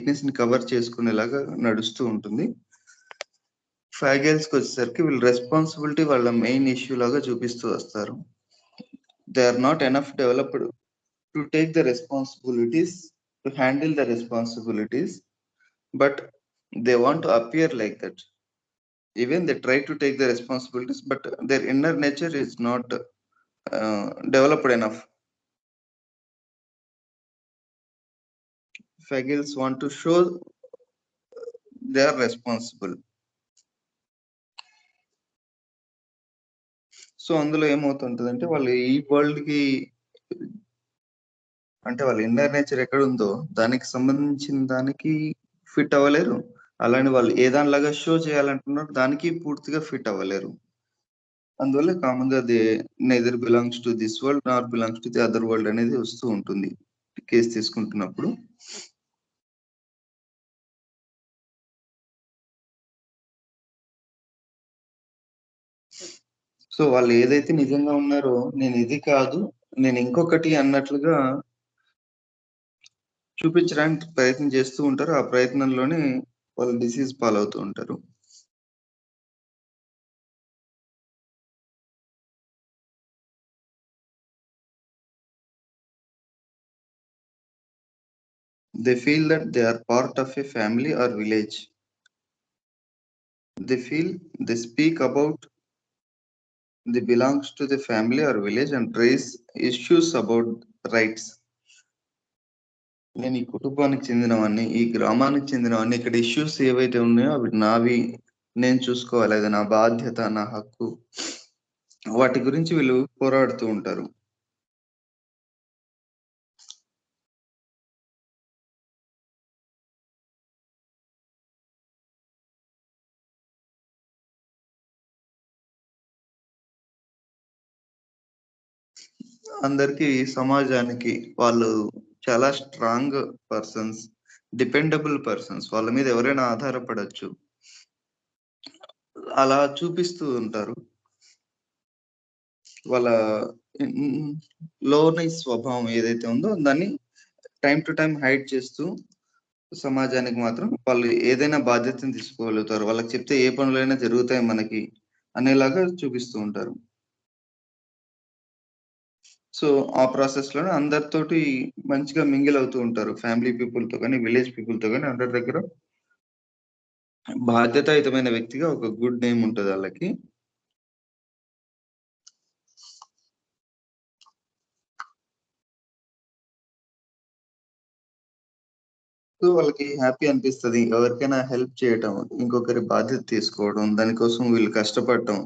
Weakness ని cover చేసుకునేలాగా నడుస్తూ ఉంటుంది. ఫ్యాగల్స్కి వచ్చేసరికి వీళ్ళు రెస్పాన్సిబిలిటీ వాళ్ళ మెయిన్ ఇష్యూ లాగా చూపిస్తూ వస్తారు. They are not enough developed to take the responsibilities, to handle the responsibilities, but they want to appear like that. Even they try to take the responsibilities, but their inner nature is not developed enough. Fagales want to show they are responsible. So అందులో ఏమవుతుంటదంటే వాళ్ళు ఈ world కి అంటే వాళ్ళ inner nature ఎక్కడ ఉందో దానికి సంబంధించిన దానికి ఫిట్ అవ్వలేరు. అలానే వాళ్ళు ఏ దానిలాగా షో చేయాలంటున్నారు దానికి పూర్తిగా ఫిట్ అవ్వలేరు. అందువల్ల కామన్ గా they neither belongs to this world nor belongs to the other world అనేది వస్తూ ఉంటుంది కేసు తీసుకుంటున్నప్పుడు. సో వాళ్ళు ఏదైతే నిజంగా ఉన్నారో నేను ఇది కాదు నేను ఇంకొకటి అన్నట్లుగా చూపించడానికి ప్రయత్నం చేస్తూ ఉంటారు. ఆ ప్రయత్నంలోనే వాళ్ళు డిసీజ్ పాలవుతూ ఉంటారు. They feel that they are part of a family or village. They feel they speak about they belongs to the family or village and raise issues about rights. నేను ఈ కుటుంబానికి చెందినవాడిని, ఈ గ్రామానికి చెందినవాడిని, ఇక్కడ ఇష్యూస్ ఏవైతే ఉన్నాయో అవి నావి, నేను చూసుకోవాలి, అది నా బాధ్యత, నా హక్కు, వాటి గురించి వీళ్ళు పోరాడుతూ ఉంటారు. అందరికి సమాజానికి వాళ్ళు చాలా స్ట్రాంగ్ పర్సన్స్, డిపెండబుల్ పర్సన్స్, వాళ్ళ మీద ఎవరైనా ఆధారపడచ్చు అలా చూపిస్తూ ఉంటారు. వాళ్ళ లోని స్వభావం ఏదైతే ఉందో దాన్ని టైం టు టైం హైడ్ చేస్తూ సమాజానికి మాత్రం వాళ్ళు ఏదైనా బాధ్యతను తీసుకోగలుగుతారు, వాళ్ళకి చెప్తే ఏ పనులైనా జరుగుతాయి మనకి అనేలాగా చూపిస్తూ ఉంటారు. సో ఆ ప్రాసెస్ లోనే అందరితోటి మంచిగా మింగిల్ అవుతూ ఉంటారు, ఫ్యామిలీ పీపుల్ తో కానీ విలేజ్ పీపుల్ తో కానీ అందరి దగ్గర బాధ్యతాయుతమైన వ్యక్తిగా ఒక గుడ్ నేమ్ ఉంటుంది వాళ్ళకి. సో వాళ్ళకి హ్యాపీ అనిపిస్తుంది ఎవరికైనా హెల్ప్ చేయటం, ఇంకొకరి బాధ్యత తీసుకోవడం, దానికోసం వీళ్ళు కష్టపడటం,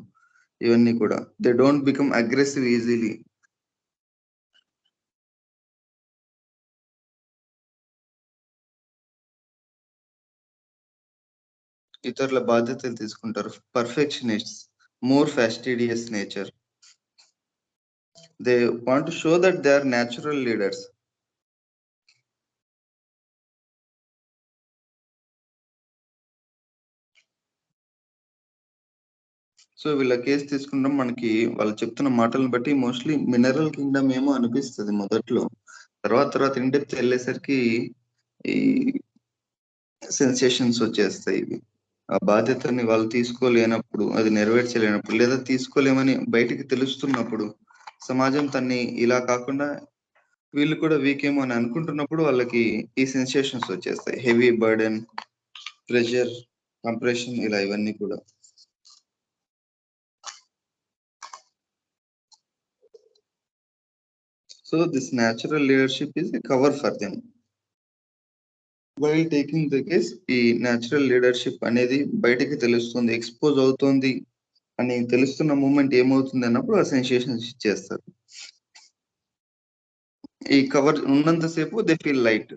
ఇవన్నీ కూడా. They don't become aggressive easily. ఇతరుల బాధ్యతలు తీసుకుంటారు. Perfectionists, more fastidious nature. They want to show that they are natural leaders. So వీళ్ళ కేసు తీసుకుంటాం, మనకి వాళ్ళు చెప్తున్న మాటలను బట్టి మోస్ట్లీ మినరల్ కింగ్డమ్ ఏమో అనిపిస్తుంది మొదట్లో, తర్వాత ఇన్ డెప్త్ వెళ్ళేసరికి ఈ సెన్సేషన్స్ వచ్చేస్తాయి. ఇవి ఆ బాధ్యతని వాళ్ళు తీసుకోలేనప్పుడు, అది నెరవేర్చలేనప్పుడు, లేదా తీసుకోలేమని బయటికి తెలుస్తున్నప్పుడు, సమాజం తన్ని ఇలా కాకుండా వీళ్ళు కూడా వీక్ ఏమో అని అనుకుంటున్నప్పుడు వాళ్ళకి ఈ సెన్సేషన్స్ వచ్చేస్తాయి, హెవీ బర్డెన్, ప్రెషర్, కంప్రెషన్, ఇలా ఇవన్నీ కూడా. So this natural leadership is a cover for them. While taking the case, ఈ న్యాచురల్ లీడర్షిప్ అనేది బయటికి తెలుస్తుంది, ఎక్స్పోజ్ అవుతుంది అని తెలుస్తున్న మూమెంట్ ఏమవుతుంది అన్నప్పుడు ఆ సెన్సేషన్స్ ఇచ్చేస్తారు. ఈ కవర్ ఉన్నంతసేపు దే ఫీల్ లైట్.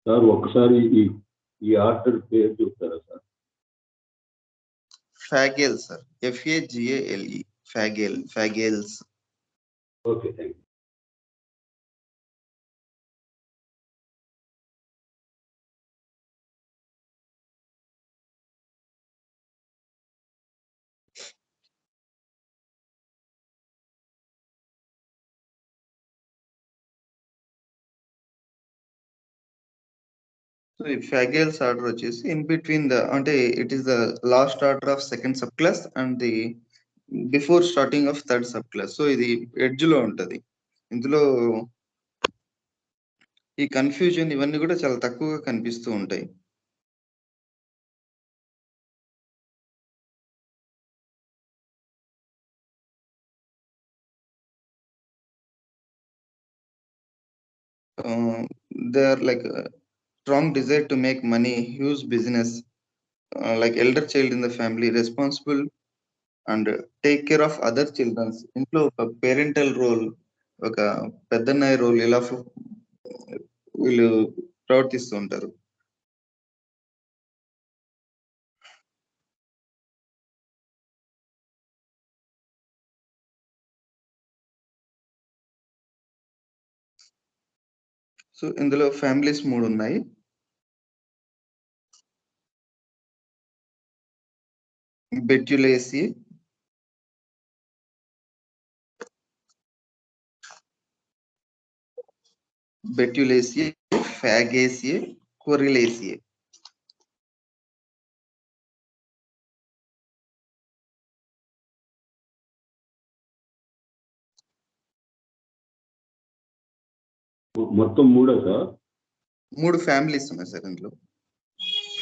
సార్ ఒకసారి ఈ ఆర్డర్ పేరు చెప్తారా sir? Fagale sir, FAGALE, Fagales. Okay, thank you. So ఈ Fagales ఆర్డర్ వచ్చేసి ఇన్ బిట్వీన్ ద అంటే it is the last order of second sub class and the before starting of third sub class. So ఇది edge లో ఉంటది. ఇందులో ఈ confusion ఇవన్నీ కూడా చాలా తక్కువగా కనిపిస్తూ ఉంటాయి. They are like strong desire to make money, huge business, like elder child in the family, responsible and take care of other children. ఇంట్లో ఒక పేరెంటల్ రోల్, ఒక పెద్దన్నయ్య రోల్ ఇలా వీళ్ళు ప్రవర్తిస్తూ ఉంటారు. సో ఇందులో ఫ్యామిలీస్ 3 ఉన్నాయి. బెట్యులేసి, ఫ్యాగేసియే, కొరిలేసియే. మొత్తం 3 సార్? 3 ఫ్యామిలీస్ ఉన్నాయి సార్ ఇందులో.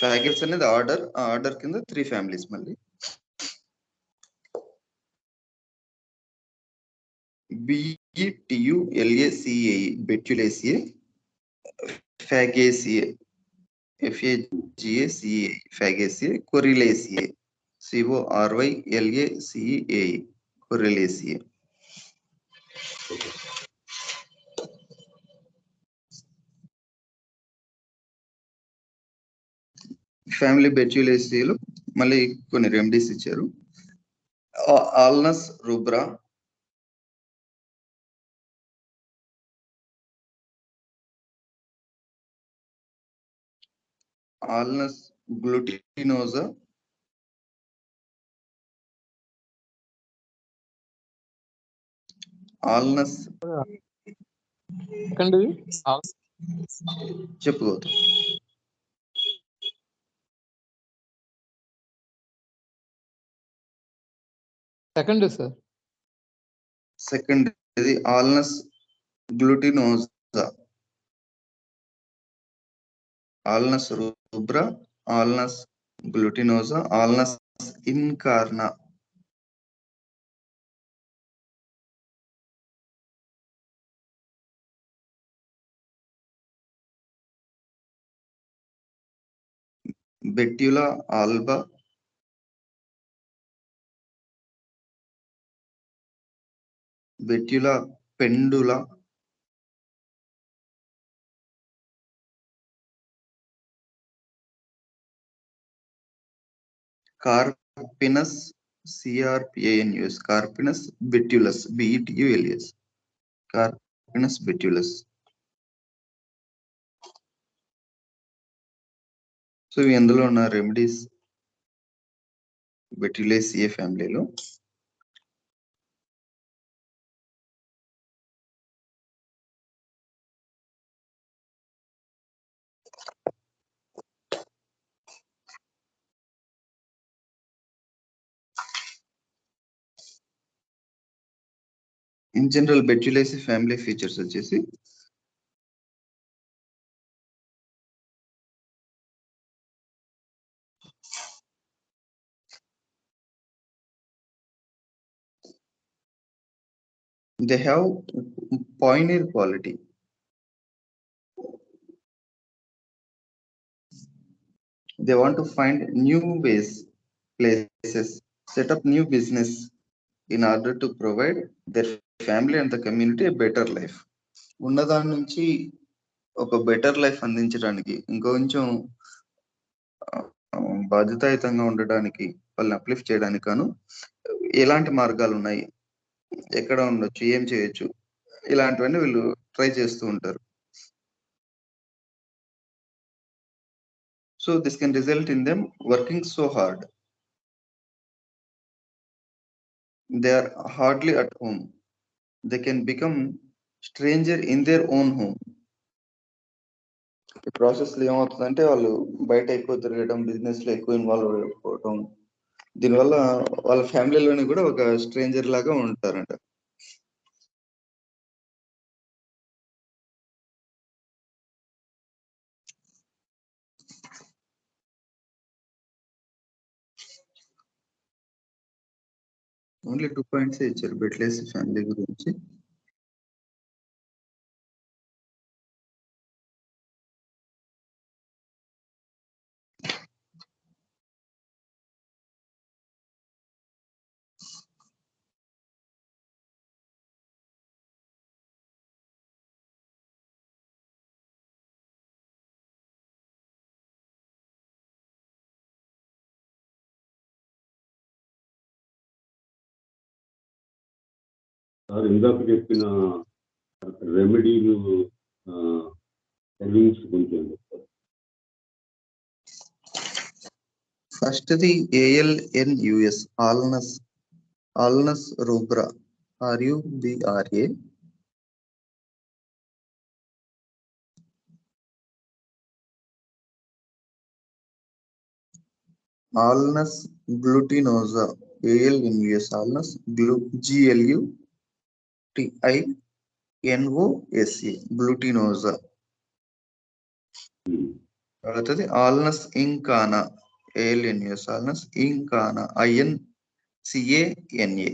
ఫ్యాగల్స్ అనేది ఆర్డర్, ఆ ఆర్డర్ కింద 3 ఫ్యామిలీస్ మళ్ళీ. BETULACAE బెట్యులేసియే, ఫ్యాగేసియే FAGACE ఫ్యాగేసియే, కొరిలేసియే CORYLACEAE కొరిలేసియే. ఫ్యామిలీ బెట్యులేసియలో మళ్ళీ కొన్ని రెమెడీస్ ఇచ్చారు. ఆల్నస్ రుబ్రా, ఆల్నస్ గ్లూటినోజా, ఆల్నస్ చెప్పుకోవద్దు. సెకండ్ సార్, సెకండ్ ఇది ఆల్నస్ గ్లూటినోజా, ఆల్నస్ రుబ్రా, ఆల్నస్ గ్లూటినోజా, ఆల్నస్ ఇన్కార్నా. బెట్యులా ఆల్బా, బెట్యులా పెండులా, కార్పినస్ CRPANUS, కార్పినస్ బెట్యులస్ BETULAS, కార్పినస్ బెట్యులస్. సో ఇవి ఎందులో ఉన్న రెమెడీస్ బెట్యులేసియే ఫ్యామిలీలో. ఇన్ జనరల్ బెట్యులేసి ఫ్యామిలీ ఫీచర్స్ వచ్చేసి they have pioneer quality. They want to find new ways, places, set up new business in order to provide their family and the community a better life. ఉన్నదాని నుంచి ఒక better life అందించడానికి, ఇంకొంచెం బాధ్యతాయుతంగా ఉండడానికి, వాళ్ళని uplift చేయడానికి గాను ఎలాంటి మార్గాలు ఉన్నాయి, ఎక్కడ ఉండొచ్చు, ఏం చేయొచ్చు, ఇలాంటివన్నీ వీళ్ళు ట్రై చేస్తూ ఉంటారు. So this can result in them working so hard. They are hardly at home. They can become stranger in their own home. ఈ ప్రాసెస్లో ఏమవుతుందంటే వాళ్ళు బయట ఎక్కువ తిరగడం, బిజినెస్ లో ఎక్కువ ఇన్వాల్వ్ అయిపోవడం, దీనివల్ల వాళ్ళ ఫ్యామిలీలోని కూడా ఒక స్ట్రేంజర్ లాగా ఉంటారంట. ఓన్లీ 2 పాయింట్స్ ఇచ్చారు బెట్లెస్ ఫ్యామిలీ గురించి. సార్ ఇందాక చెప్పిన రెమెడీలు హెల్లింగ్స్ కొంచెం చెప్తారు. ఫస్ట్ది ALNUS, ఆల్నస్ rubra, RUBRA. ఆల్నస్ గ్లూటినోజా, ALNUS, ఆల్నస్ GLUTINOSA, గ్లూటినోజా. తర్వాతది ఆల్నస్ ఇంకానా, ALNUS, ఆల్నస్ ఇంకానా, INCANA.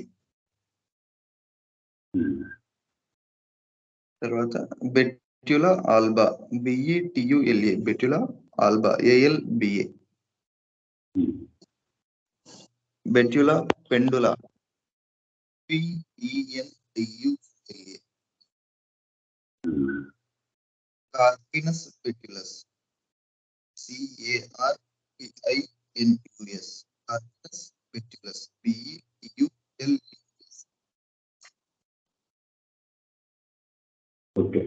తర్వాత Betula alba, BETULA, Betula alba, ALBA. Betula pendula, PENDULA. Carpinus petulus, CARPINUS, Carpinus petulus, PETULUS. Okay.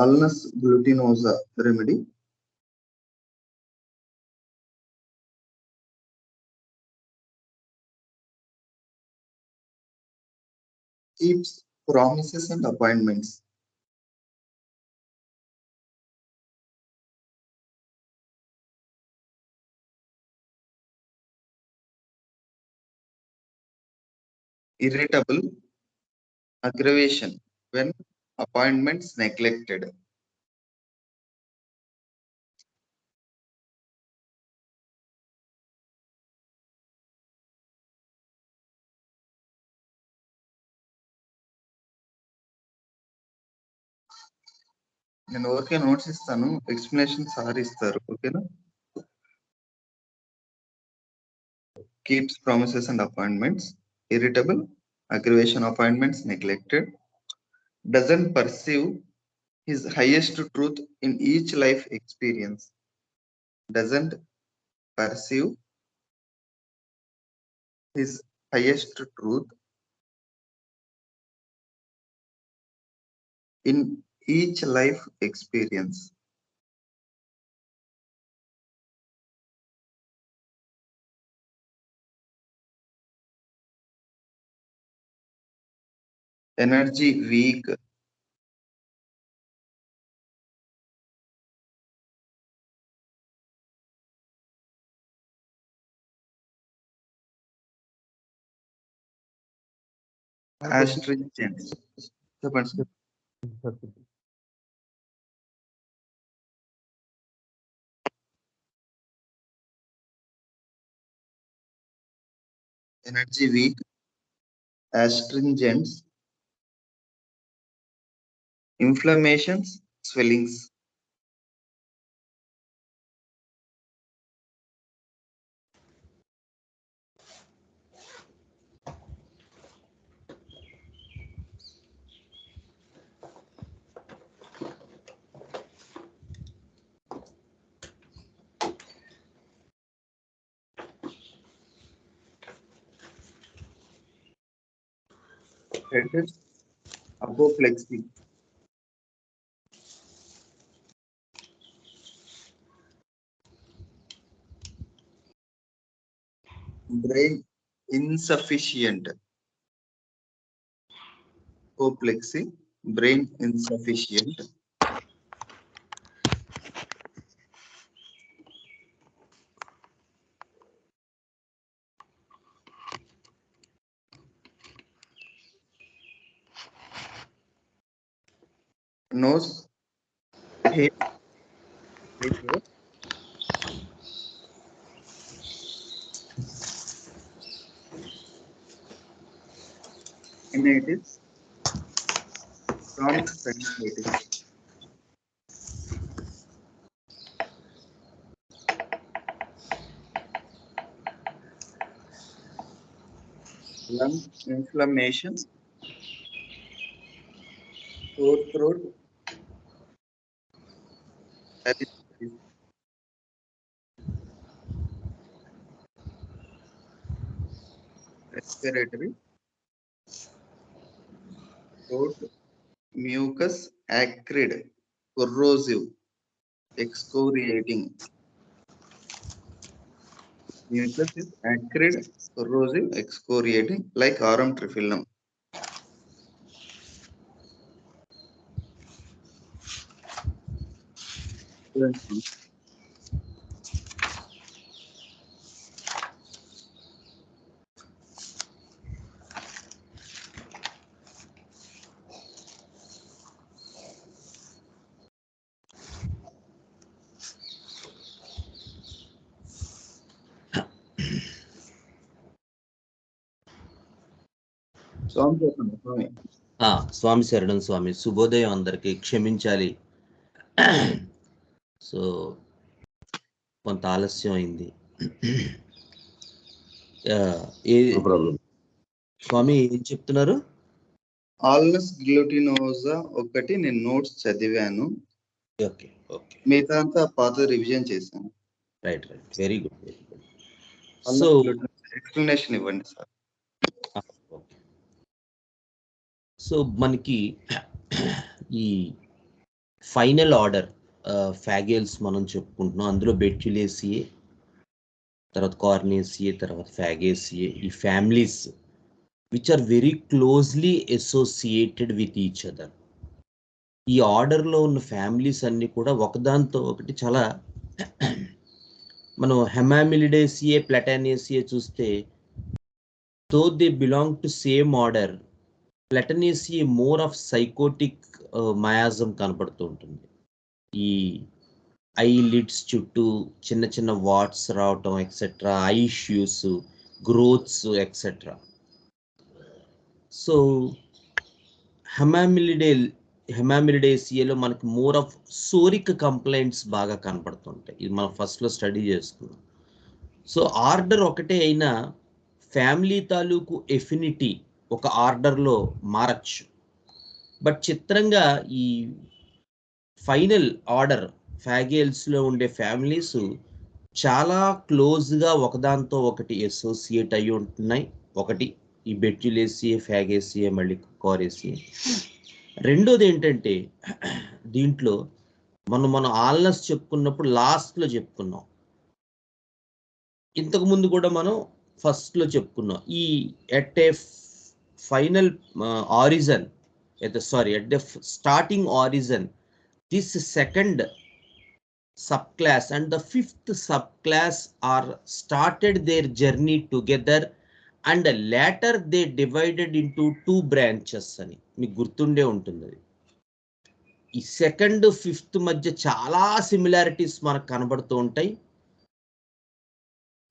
Alnus glutinosa remedy. Keeps promises and appointments. Irritable, aggravation when appointments neglected. నేను okay notes ఇస్తాను, explanation sir ఇస్తారు, ఓకేనా? Keeps promises and appointments, irritable, aggravation, appointments neglected, doesn't perceive his highest truth in each life experience, doesn't perceive his highest truth in each life experience. Energy weak, astringent. చెప్పండి sir. Energy weak, astringents, inflammations, swellings. Headache, apoplexy, brain insufficient, apoplexy, brain insufficient, nose pain, rhinitis, chronic sinusitis, lung inflammation, sore throat, allergies, respiratory, throat, mucus, acrid, corrosive, excoriating. Mucus is acrid, corrosive, excoriating, like aurum trifilum. స్వామి చెప్పండి స్వామి. స్వామి శరణం స్వామి. శుభోదయం అందరికి, క్షమించాలి. So కొంత ఆలస్యం అయింది. స్వామి ఏం చెప్తున్నారు? ఆల్నస్ గ్లూటినోజా ఒకటి నేను నోట్స్ చదివాను. ఓకే ఓకే, మిగతా అంతా పాత రివిజన్ చేశాను. Right right, very good very good. So so explanation ఇవ్వండి సార్. ఓకే, సో మనకి ఈ ఫైనల్ ఆర్డర్ ఫ్యాగేల్స్ మనం చెప్పుకుంటున్నాం. అందులో బెట్యులేసియే, తర్వాత కార్నేసియే, తర్వాత ఫ్యాగేసియే, ఈ families which are very closely associated with each other. ఈ ఆర్డర్లో ఉన్న ఫ్యామిలీస్ అన్నీ కూడా ఒకదాంతో ఒకటి చాలా, మనం హెమామిలిడేసియే, ప్లటానేసియే చూస్తే though they belong to same order, Platanaceae more of sycotic miasm కనపడుతూ ఉంటుంది. ఈ ఐ లిడ్స్ చుట్టూ చిన్న చిన్న వాట్స్ రావటం etcetera, eye issues, growths etcetera. So హెమామిలిడేసియాలో మనకి మోర్ ఆఫ్ సోరిక్ కంప్లైంట్స్ బాగా కనపడుతుంటాయి. ఇది మనం ఫస్ట్లో స్టడీ చేసుకున్నాం. సో ఆర్డర్ ఒకటే అయినా ఫ్యామిలీ తాలూకు ఎఫినిటీ ఒక ఆర్డర్లో మారచ్చు. బట్ చిత్రంగా ఈ ఫైనల్ ఆర్డర్ ఫ్యాగేల్స్లో ఉండే ఫ్యామిలీస్ చాలా క్లోజ్గా ఒకదాంతో ఒకటి అసోసియేట్ అయి ఉంటున్నాయి. ఒకటి ఈ బెట్యులేసియే, ఫ్యాగేసియే, మళ్ళీ కారేసియే. రెండోది ఏంటంటే దీంట్లో మనం ఆల్నస్ చెప్పుకున్నప్పుడు లాస్ట్లో చెప్పుకున్నాం, ఇంతకుముందు కూడా మనం ఫస్ట్లో చెప్పుకున్నాం. ఈ at a final origin, at the starting origin, this second subclass and the fifth subclass are started their journey together and later they divided into two branches అని మీకు గుర్తుండే ఉంటుంది. ఈ సెకండ్ ఫిఫ్త్ మధ్య చాలా సిమిలారిటీస్ మనకు కనబడుతూ ఉంటాయి.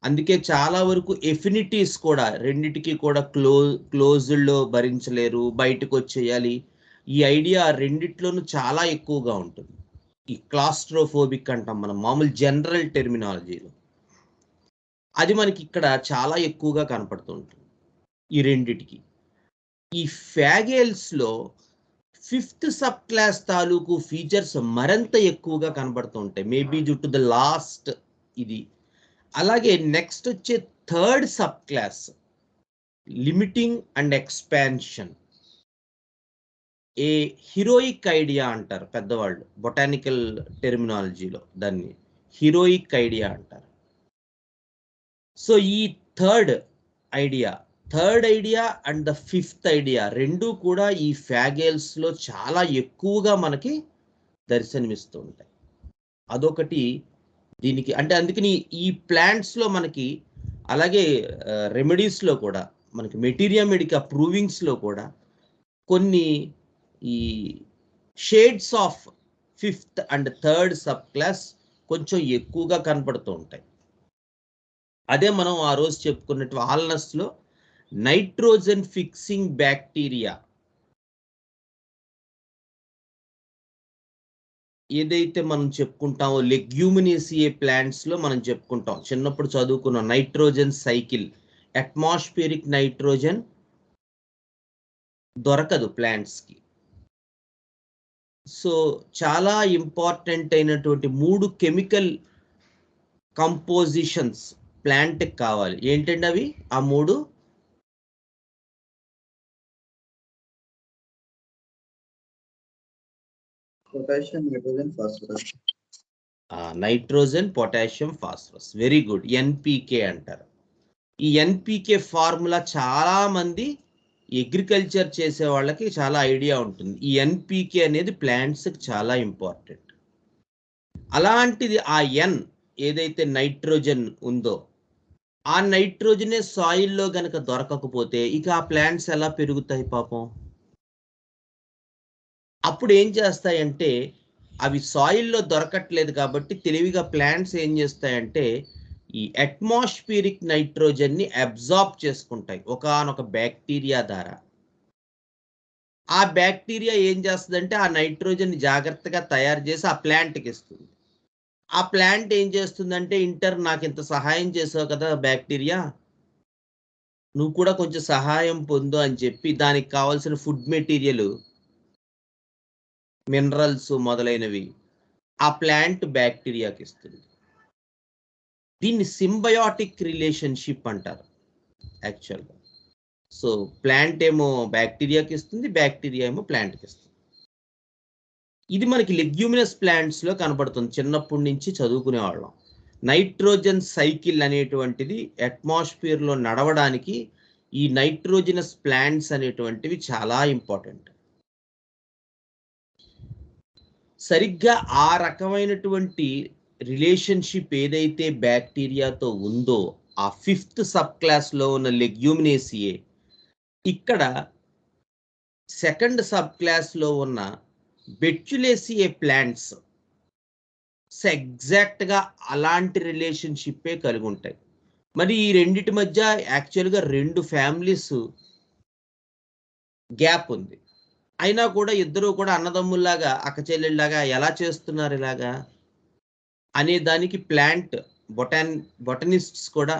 అందుకే చాలా వరకు ఎఫినిటీస్ కూడా రెండిటికి కూడా క్లోజ్డ్లో భరించలేరు, బయటకు వచ్చేయాలి, ఈ ఐడియా రెండిట్లోనూ చాలా ఎక్కువగా ఉంటుంది. ఈ క్లాస్ట్రోఫోబిక్ అంటాం మనం మామూలు జనరల్ టెర్మినాలజీలో. అది మనకి ఇక్కడ చాలా ఎక్కువగా కనపడుతూ ఉంటుంది ఈ రెండిటికి. ఈ ఫ్యాగేల్స్లో ఫిఫ్త్ సబ్ క్లాస్ తాలూకు ఫీచర్స్ మరింత ఎక్కువగా కనబడుతూ ఉంటాయి, maybe due to the last ఇది. అలాగే నెక్స్ట్ వచ్చే third sub class limiting and expansion, A heroic idea అంటారు పెద్దవాళ్ళు, బొటానికల్ టెర్మినాలజీలో దాన్ని హీరోయిక్ ఐడియా అంటారు. సో ఈ third idea and the fifth idea రెండు కూడా ఈ ఫ్యాగేల్స్లో చాలా ఎక్కువగా మనకి దర్శనమిస్తూ ఉంటాయి. అదొకటి దీనికి అంటే అందుకని ఈ ప్లాంట్స్లో మనకి అలాగే రెమెడీస్లో కూడా మనకి మెటీరియా మెడికా ప్రూవింగ్స్లో కూడా కొన్ని ఈ shades of fifth and third sub class కొంచెం ఎక్కువగా కనపడుతూ ఉంటాయి. అదే మనం ఆ రోజు చెప్పుకున్నట్టు ఆల్నస్లో నైట్రోజన్ ఫిక్సింగ్ బ్యాక్టీరియా ఏదైతే మనం చెప్పుకుంటామో లెగ్యూమినేసియే ప్లాంట్స్లో మనం చెప్పుకుంటాం, చిన్నప్పుడు చదువుకున్న నైట్రోజన్ సైకిల్. అట్మాస్ఫియరిక్ నైట్రోజన్ దొరకదు ప్లాంట్స్కి. సో చాలా ఇంపార్టెంట్ అయినటువంటి 3 కెమికల్ కంపోజిషన్స్ ప్లాంట్కి కావాలి. ఏంటండి అవి? ఆ 3 potassium, nitrogen, phosphorus. Nitrogen, potassium, phosphorus. Very good. NPK అంటారు. ఈ ఎన్పికే ఫార్ములా చాలా మంది అగ్రికల్చర్ చేసే వాళ్ళకి చాలా ఐడియా ఉంటుంది. ఈ ఎన్పికే అనేది ప్లాంట్స్కి చాలా ఇంపార్టెంట్. అలాంటిది ఆ ఎన్ ఏదైతే నైట్రోజన్ ఉందో ఆ నైట్రోజనే సాయిల్లో గనక దొరకకపోతే ఇక ఆ ప్లాంట్స్ ఎలా పెరుగుతాయి పాపం? అప్పుడు ఏం చేస్తాయంటే అవి సాయిల్లో దొరకట్లేదు కాబట్టి తెలివిగా ప్లాంట్స్ ఏం చేస్తాయంటే ఈ అట్మాస్ఫియరిక్ నైట్రోజన్ని అబ్జార్బ్ చేసుకుంటాయి ఒకానొక బ్యాక్టీరియా ద్వారా. ఆ బ్యాక్టీరియా ఏం చేస్తుందంటే ఆ నైట్రోజన్ జాగ్రత్తగా తయారు చేసి ఆ ప్లాంట్కి ఇస్తుంది. ఆ ప్లాంట్ ఏం చేస్తుందంటే నాకు ఇంత సహాయం చేసావు కదా బ్యాక్టీరియా, నువ్వు కూడా కొంచెం సహాయం పొందు అని చెప్పి దానికి కావాల్సిన ఫుడ్ మెటీరియల్, మినరల్స్ మొదలైనవి ఆ ప్లాంట్ బ్యాక్టీరియాకి ఇస్తుంది. దీన్ని సింబయాటిక్ రిలేషన్షిప్ అంటారు యాక్చువల్గా. సో ప్లాంట్ ఏమో బ్యాక్టీరియాకి ఇస్తుంది, బ్యాక్టీరియా ఏమో ప్లాంట్కి ఇస్తుంది. ఇది మనకి లెగ్యూమినస్ ప్లాంట్స్లో కనబడుతుంది, చిన్నప్పటి నుంచి చదువుకునేవాళ్ళం. నైట్రోజన్ సైకిల్ అనేటువంటిది అట్మాస్ఫియర్లో నడవడానికి ఈ నైట్రోజనస్ ప్లాంట్స్ అనేటువంటివి చాలా ఇంపార్టెంట్. సరిగ్గా ఆ రకమైనటువంటి రిలేషన్షిప్ ఏదైతే బ్యాక్టీరియాతో ఉందో ఆ ఫిఫ్త్ సబ్ క్లాస్లో ఉన్న లెగ్యూమినేసియే ఇక్కడ సెకండ్ సబ్ క్లాస్లో ఉన్న బెట్యులేసియే ప్లాంట్స్ ఎగ్జాక్ట్గా అలాంటి రిలేషన్షిప్పే కలిగి ఉంటాయి. మరి ఈ రెండిటి మధ్య యాక్చువల్గా 2 ఫ్యామిలీస్ గ్యాప్ ఉంది. అయినా కూడా ఇద్దరు కూడా అన్నదమ్ముల్లాగా అక్క చెల్లెళ్ళలాగా ఎలా చేస్తున్నారు ఇలాగా అనే దానికి ప్లాంట్ బొటనిస్ట్స్ కూడా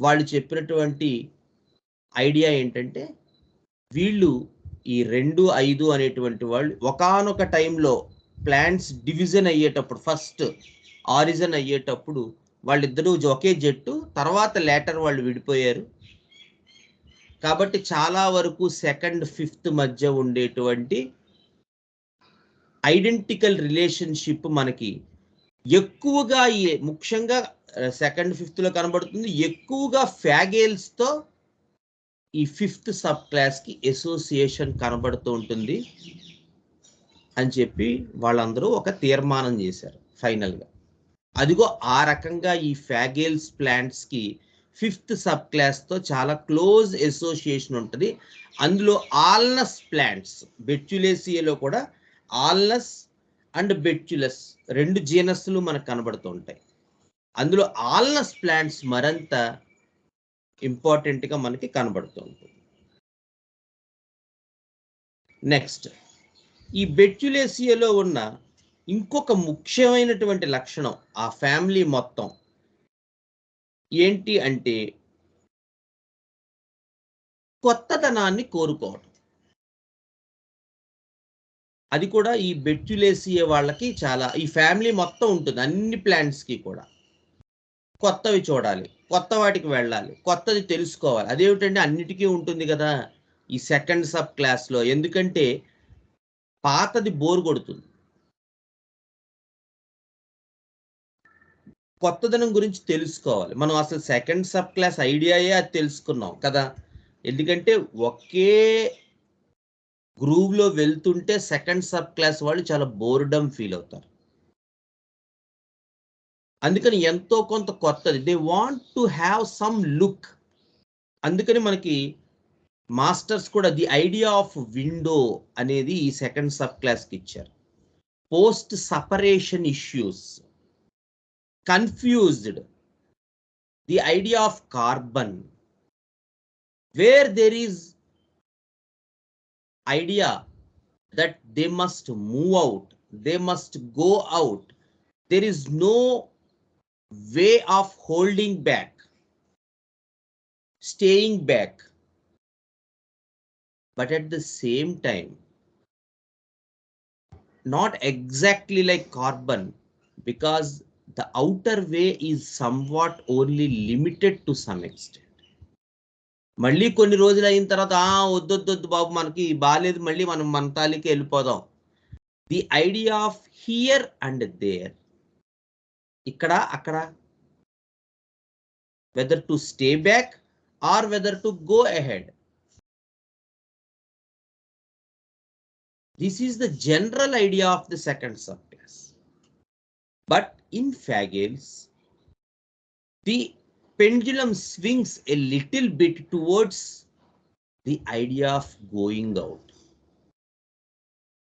వాళ్ళు చెప్పినటువంటి ఐడియా ఏంటంటే వీళ్ళు ఈ 2, 5 అనేటువంటి వాళ్ళు ఒకానొక టైంలో ప్లాంట్స్ డివిజన్ అయ్యేటప్పుడు ఫస్ట్ ఆరిజిన్ అయ్యేటప్పుడు వాళ్ళిద్దరూ ఒకే జట్టు, తర్వాత లేటర్ వాళ్ళు విడిపోయారు. కాబట్టి చాలా వరకు సెకండ్ ఫిఫ్త్ మధ్య ఉండేటువంటి ఐడెంటికల్ రిలేషన్షిప్ మనకి ఎక్కువగా ముఖ్యంగా సెకండ్ ఫిఫ్త్లో కనబడుతుంది. ఎక్కువగా ఫ్యాగేల్స్తో ఈ ఫిఫ్త్ సబ్ క్లాస్కి అసోసియేషన్ కనబడుతూ ఉంటుంది అని చెప్పి వాళ్ళందరూ ఒక తీర్మానం చేశారు ఫైనల్గా. అదిగో ఆ రకంగా ఈ ఫ్యాగేల్స్ ప్లాంట్స్కి ఫిఫ్త్ సబ్ క్లాస్తో చాలా క్లోజ్ అసోసియేషన్ ఉంటుంది. అందులో ఆల్నస్ ప్లాంట్స్, బెట్యులేసియాలో కూడా ఆల్నస్ అండ్ బెట్యులస్ 2 జీనస్లు మనకు కనబడుతూ ఉంటాయి. అందులో ఆల్నస్ ప్లాంట్స్ మరింత ఇంపార్టెంట్గా మనకి కనబడుతూ ఉంటుంది. నెక్స్ట్ ఈ బెట్యులేసియాలో ఉన్న ఇంకొక ముఖ్యమైనటువంటి లక్షణం ఆ ఫ్యామిలీ మొత్తం ఏంటి అంటే కొత్తదనాన్ని కోరుకోవడం. అది కూడా ఈ బెట్యులేసియా వాళ్ళకి చాలా, ఈ ఫ్యామిలీ మొత్తం ఉంటుంది అన్ని ప్లాంట్స్కి కూడా. కొత్తవి చూడాలి, కొత్త వాటికి వెళ్ళాలి, కొత్తది తెలుసుకోవాలి. అదేమిటంటే అన్నిటికీ ఉంటుంది కదా ఈ సెకండ్ సబ్ క్లాస్లో, ఎందుకంటే పాతది బోర్ కొడుతుంది. కొత్తదనం గురించి తెలుసుకోవాలి. మనం అసలు సెకండ్ సబ్ క్లాస్ ఐడియాయే అది తెలుసుకున్నాం కదా. ఎందుకంటే ఒకే గ్రూవ్లో వెళ్తుంటే సెకండ్ సబ్ క్లాస్ వాళ్ళు చాలా బోర్డమ్ ఫీల్ అవుతారు. అందుకని ఎంతో కొంత కొత్తది, they want to have some look. అందుకని మనకి మాస్టర్స్ కూడా ది ఐడియా ఆఫ్ విండో అనేది ఈ సెకండ్ సబ్ క్లాస్కి ఇచ్చారు. Post separation issues, confused, the idea of carbon, where there is idea that they must move out, they must go out, there is no way of holding back, staying back, but at the same time not exactly like carbon, because the outer way is somewhat only limited to some extent. మళ్ళీ కొన్ని రోజులు అయిన తర్వాత వద్దొద్దు బాబు మనకి బాలేదు, మళ్ళీ మనం మన తాలికి వెళ్ళిపోదాం. The idea of here and there, ఇక్కడ అక్కడ, whether to stay back or whether to go ahead. This is the general idea of the second sub class. But in Fagales, the pendulum swings a little bit towards the idea of going out,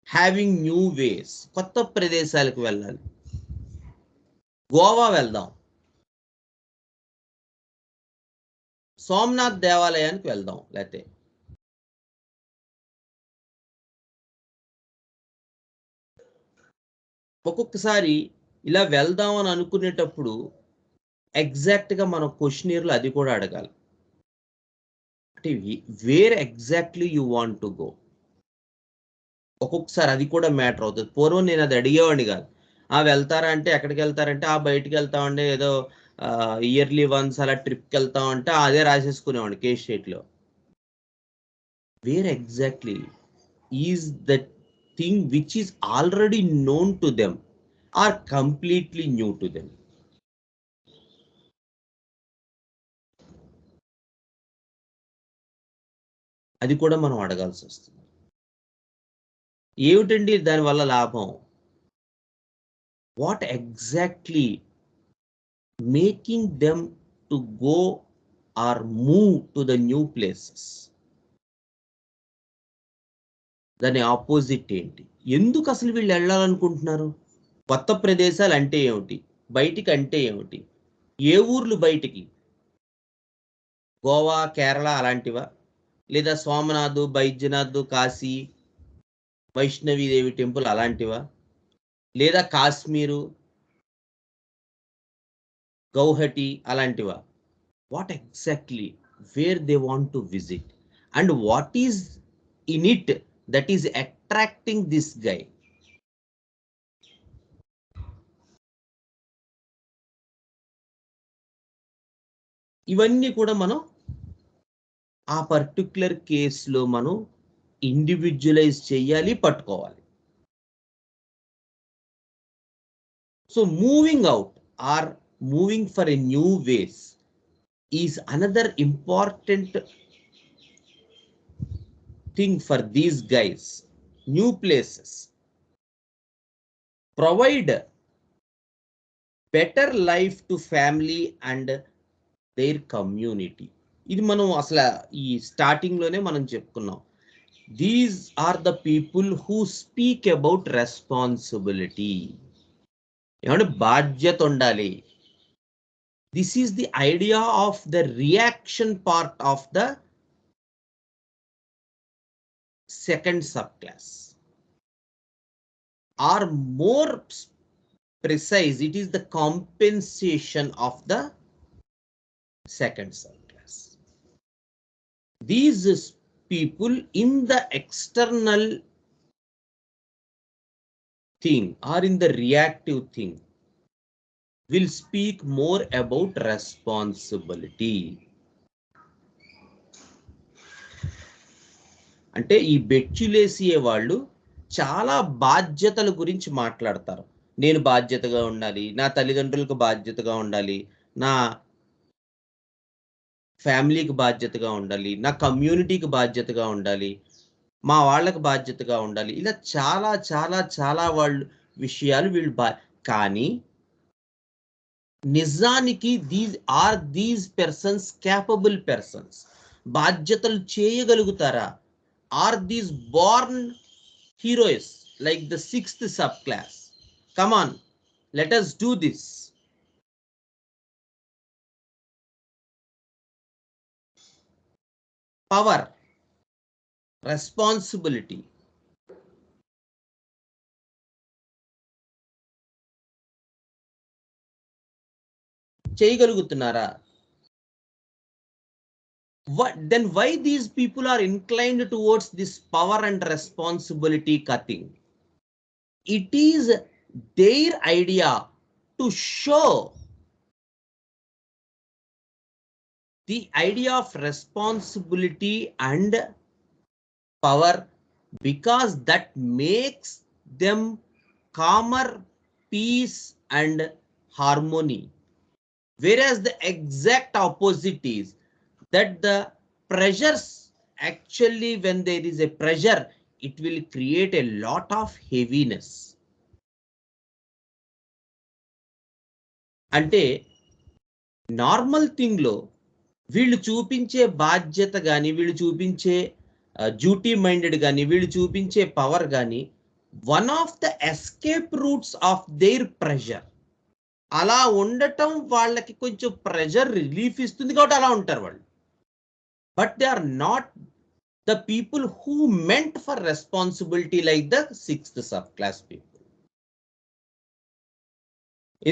having new ways. కొత్త ప్రదేశాలకు వెళ్ళాలి, గోవా వెళ్దాం, సోమనాథ్ దేవాలయానికి వెళ్దాం, లేకపోతే ఒక్కొక్కసారి ఇలా వెళ్దాం అని అనుకునేటప్పుడు ఎగ్జాక్ట్గా మనం క్వశ్చనీర్లో అది కూడా అడగాలి. అంటే where exactly you want to go. ఒక్కొక్కసారి అది కూడా మ్యాటర్ అవుతుంది. పూర్వం నేను అది అడిగేవాడిని కాదు. వెళ్తారా అంటే ఎక్కడికి వెళ్తారంటే బయటికి వెళ్తామంటే ఏదో ఇయర్లీ వన్స్ అలా ట్రిప్కి వెళ్తామంటే అదే రాసేసుకునేవాడిని కేస్ షీట్లో. Where exactly is the thing which is already known to them or completely new to them. అది కూడా మనం అడగాల్సి వస్తుంది. ఏమిటండి దానివల్ల లాభం? What exactly making them to go or move to the new places? దాని ఆపోజిట్ ఏంటి? ఎందుకు అసలు వీళ్ళు వెళ్ళాలనుకుంటున్నారు? కొత్త ప్రదేశాలు అంటే ఏమిటి? బయటికి అంటే ఏమిటి? ఏ ఊర్లు బయటికి? గోవా, కేరళ అలాంటివా? లేదా సోమనాథ్, బైద్యనాథ్, కాశీ, వైష్ణవీదేవి టెంపుల్ అలాంటివా? లేదా కాశ్మీరు, గౌహటి అలాంటివా? What exactly where they want to visit and what is in it that is attracting this guy? ఇవన్నీ కూడా మనం ఆ పర్టిక్యులర్ కేసులో మనం ఇండివిజువలైజ్ చేయాలి, పట్టుకోవాలి. So moving out or moving for a new ways is another important thing for these guys. New places provide better life to family and their community. ఇది మనం అసలు ఈ స్టార్టింగ్లోనే మనం చెప్పుకున్నాం. These are the people who speak about responsibility. ఏమంటే బాధ్యత ఉండాలి. This is the idea of the reaction part of the second sub class. Or more precise, it is the compensation of the second subclass. These people in the external thing or in the reactive thing will speak more about responsibility. అంటే ఈ బెచ్చులేసియే వాళ్ళు చాలా బాధ్యతల గురించి మాట్లాడతారు. నేను బాధ్యతగా ఉండాలి, నా తల్లిదండ్రులకు బాధ్యతగా ఉండాలి, నా ఫ్యామిలీకి బాధ్యతగా ఉండాలి, నా కమ్యూనిటీకి బాధ్యతగా ఉండాలి, మా వాళ్ళకి బాధ్యతగా ఉండాలి. ఇలా చాలా చాలా చాలా వాళ్ళు విషయాలు వీళ్ళు కానీ నిజానికి దీస్ పర్సన్స్ క్యాపబుల్ పర్సన్స్? బాధ్యతలు చేయగలుగుతారా? Or these born heroes like the 6th subclass? Come on, let us do this. Power, responsibility. చేయగలుగుతున్నారా? Then why these people are inclined towards this power and responsibility cutting? It is their idea to show the idea of responsibility and power, because that makes them calmer, peace and harmony. Whereas the exact opposite is that the pressures, actually when there is a pressure, it will create a lot of heaviness. అంటే normal thing లో వీళ్ళు చూపించే బాధ్యత కానీ, వీళ్ళు చూపించే duty minded కానీ, వీళ్ళు చూపించే పవర్ కానీ one of the escape roots of their pressure. అలా ఉండటం వాళ్ళకి కొంచెం ప్రెషర్ రిలీఫ్ ఇస్తుంది కాబట్టి అలా ఉంటారు వాళ్ళు. But they are not the people who meant for responsibility like the 6th subclass people.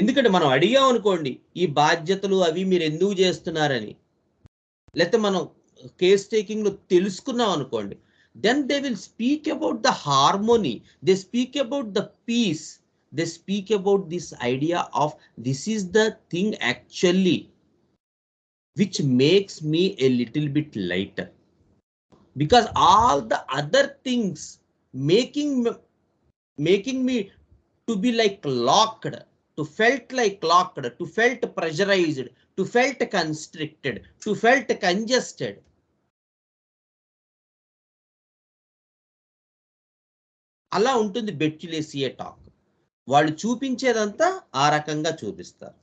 ఎందుకంటే మనం అడిగాం అనుకోండి, ఈ బాధ్యతలు అవి మీరు ఎందుకు చేస్తున్నారని, లేకపోతే మనం కేస్ టేకింగ్ లో తెలుసుకున్నాం అనుకోండి, then they will speak about the harmony, they speak about the peace, they speak about this idea of this is the thing actually which makes me a little bit lighter, because all the other things making me to be like locked, to felt like locked, to felt pressurized, to felt constricted, to felt congested. అలా ఉంటుంది బెట్యులేసియే talk. వాళ్ళు చూపించేదంతా ఆ రకంగా చూపిస్తారు.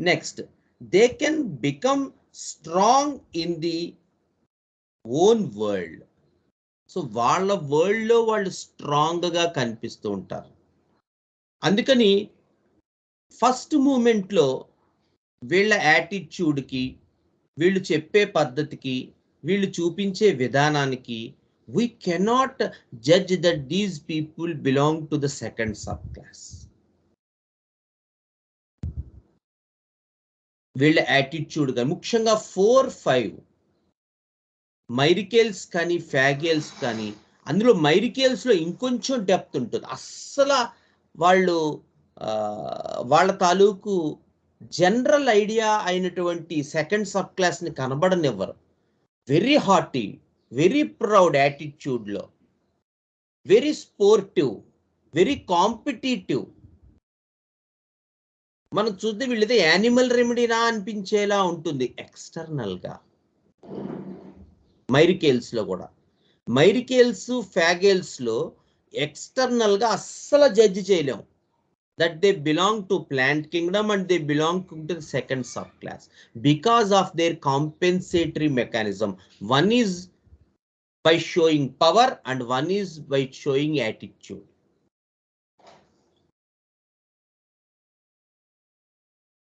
Next, they can become strong in the own world. So వాళ్ళ world లో వాళ్ళు strong గా కనిపిస్తూ ఉంటారు. అందుకని ఫస్ట్ మూమెంట్ లో వీళ్ళ యాటిట్యూడ్కి, వీళ్ళు చెప్పే పద్ధతికి, వీళ్ళు చూపించే విధానానికి we cannot judge that these people belong to the 2nd subclass. వీళ్ళ యాటిట్యూడ్ గా ముఖ్యంగా 4-5 మైరికేల్స్ కానీ ఫ్యాగేల్స్ కానీ, అందులో మైరికేల్స్ లో ఇంకొంచెం డెప్త్ ఉంటుంది. అస్సలు వాళ్ళు వాళ్ళ తాలూకు జనరల్ ఐడియా అయినటువంటి 2nd subclass ని కనబడనివ్వరు. Very hearty, very proud attitude లో, వెరీ స్పోర్టివ్, వెరీ కాంపిటేటివ్. మనం చూస్తే వీళ్ళైతే యానిమల్ రెమెడీనా అనిపించేలా ఉంటుంది ఎక్స్టర్నల్ గా. మైరికేల్స్ లో కూడా, మైరికేల్స్ ఫ్యాగేల్స్ లో ఎక్స్టర్నల్ గా అస్సలు జడ్జి చేయలేం that they belong to plant kingdom and they belong to the 2nd subclass because of their compensatory mechanism. One is by showing power and one is by showing attitude.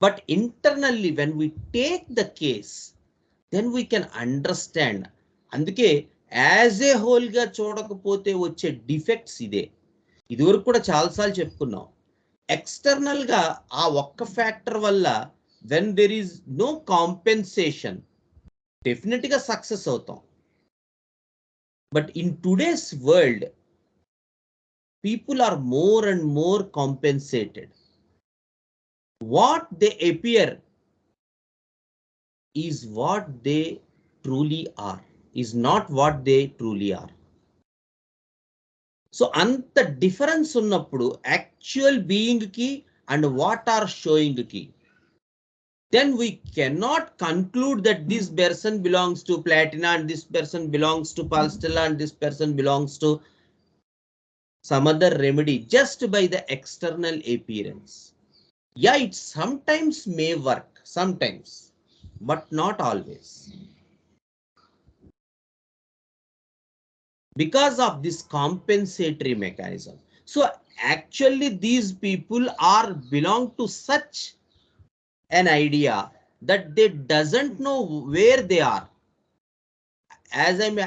But internally when we take the case, then we can understand. అందుకే as a whole గా చూడకపోతే వచ్చే defects ఇదే. ఇదివరకు కూడా చాలాసార్లు చెప్పుకున్నాం. External గా ఆ ఒక్క ఫ్యాక్టర్ వల్ల when there is no compensation definite గా సక్సెస్ అవుతాం. But in today's world people are more and more compensated. What they appear is what they truly are, is not what they truly are. So అంత difference ఉన్నప్పుడు actual being కి and what are showing కి, then we cannot conclude that this person belongs to platina and this person belongs to palstella and this person belongs to some other remedy just by the external appearance. Yeah, it sometimes may work, sometimes, but not always, because of this compensatory mechanism. So actually these people are belong to such an idea that they doesn't know where they are, as I'm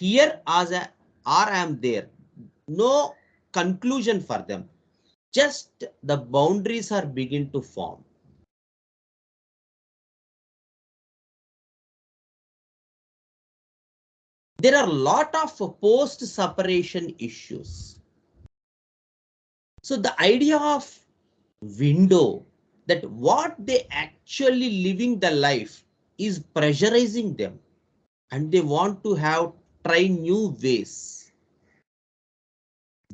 here as a, or I am there, no conclusion for them, just the boundaries are begin to form. There are a lot of post separation issues. So the idea of window, that what they actually living the life is pressurizing them, and they want to have try new ways,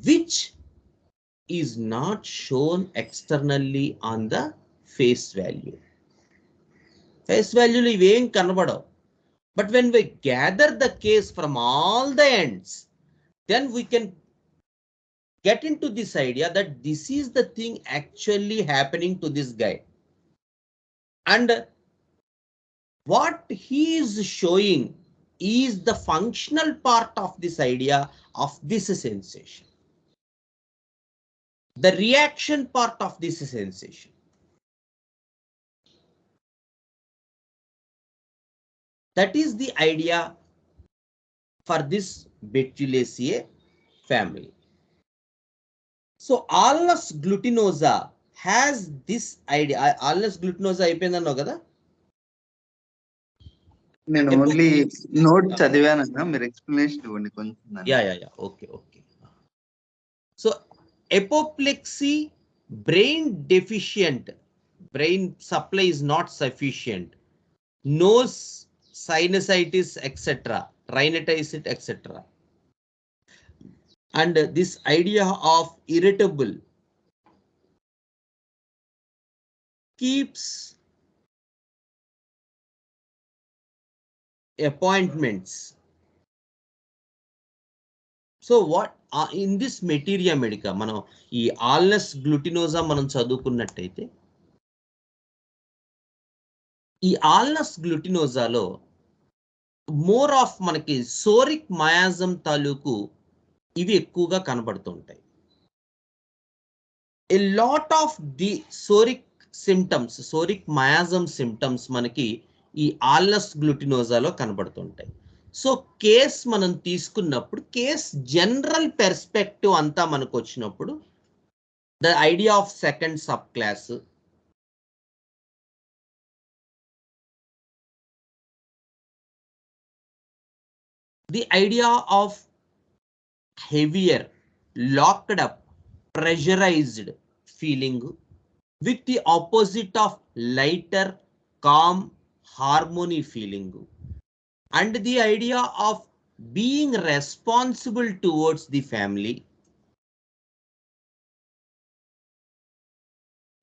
which is not shown externally on the face value. Face value ఇవేం కనబడవు. But when we gather the case from all the ends, then we can get into this idea that this is the thing actually happening to this guy. And what he is showing is the functional part of this idea of this sensation, the reaction part of this sensation. That is the idea for this Betulaceae family. So Alnus glutinosa has this idea. Alnus glutinosa అయిపోయిందన్నావు కదా? నేను only note చదివానన్నా, మీరు explanation ఇవ్వండి కొంచెం. Yeah okay. So apoplexy, brain deficient, brain supply is not sufficient, nose sinusitis etc., rhinitis etc., and this idea of irritable keeps appointments. So what in this materia medica మనం ఈ Alnus glutinosa మనం చదువుకున్నట్టయితే, ఈ Alnus గ్లూటినోజాలో more of మనకి psoric miasm తాలూకు ఇవి ఎక్కువగా కనబడుతుంటాయి. A lot of the psoric symptoms, psoric miasm symptoms మనకి ఈ ఆల్నస్ గ్లూటినోజాలో కనబడుతుంటాయి. సో కేస్ మనం తీసుకున్నప్పుడు, కేస్ జనరల్ పెర్స్పెక్టివ్ అంతా మనకు వచ్చినప్పుడు, the idea of second sub class, the idea of heavier, locked up, pressurised feeling with the opposite of lighter, calm, harmony feeling, and the idea of being responsible towards the family,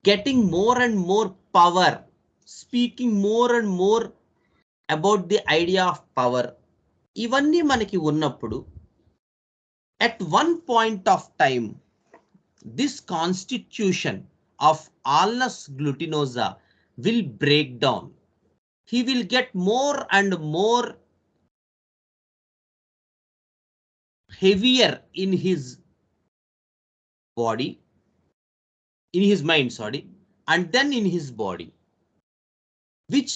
getting more and more power, speaking more and more about the idea of power, ఇవన్నీ మనకి ఉన్నప్పుడు at one point of time this constitution of Alnus glutinosa will break down. He will get more and more heavier in his body, in his mind, sorry, and then in his body, which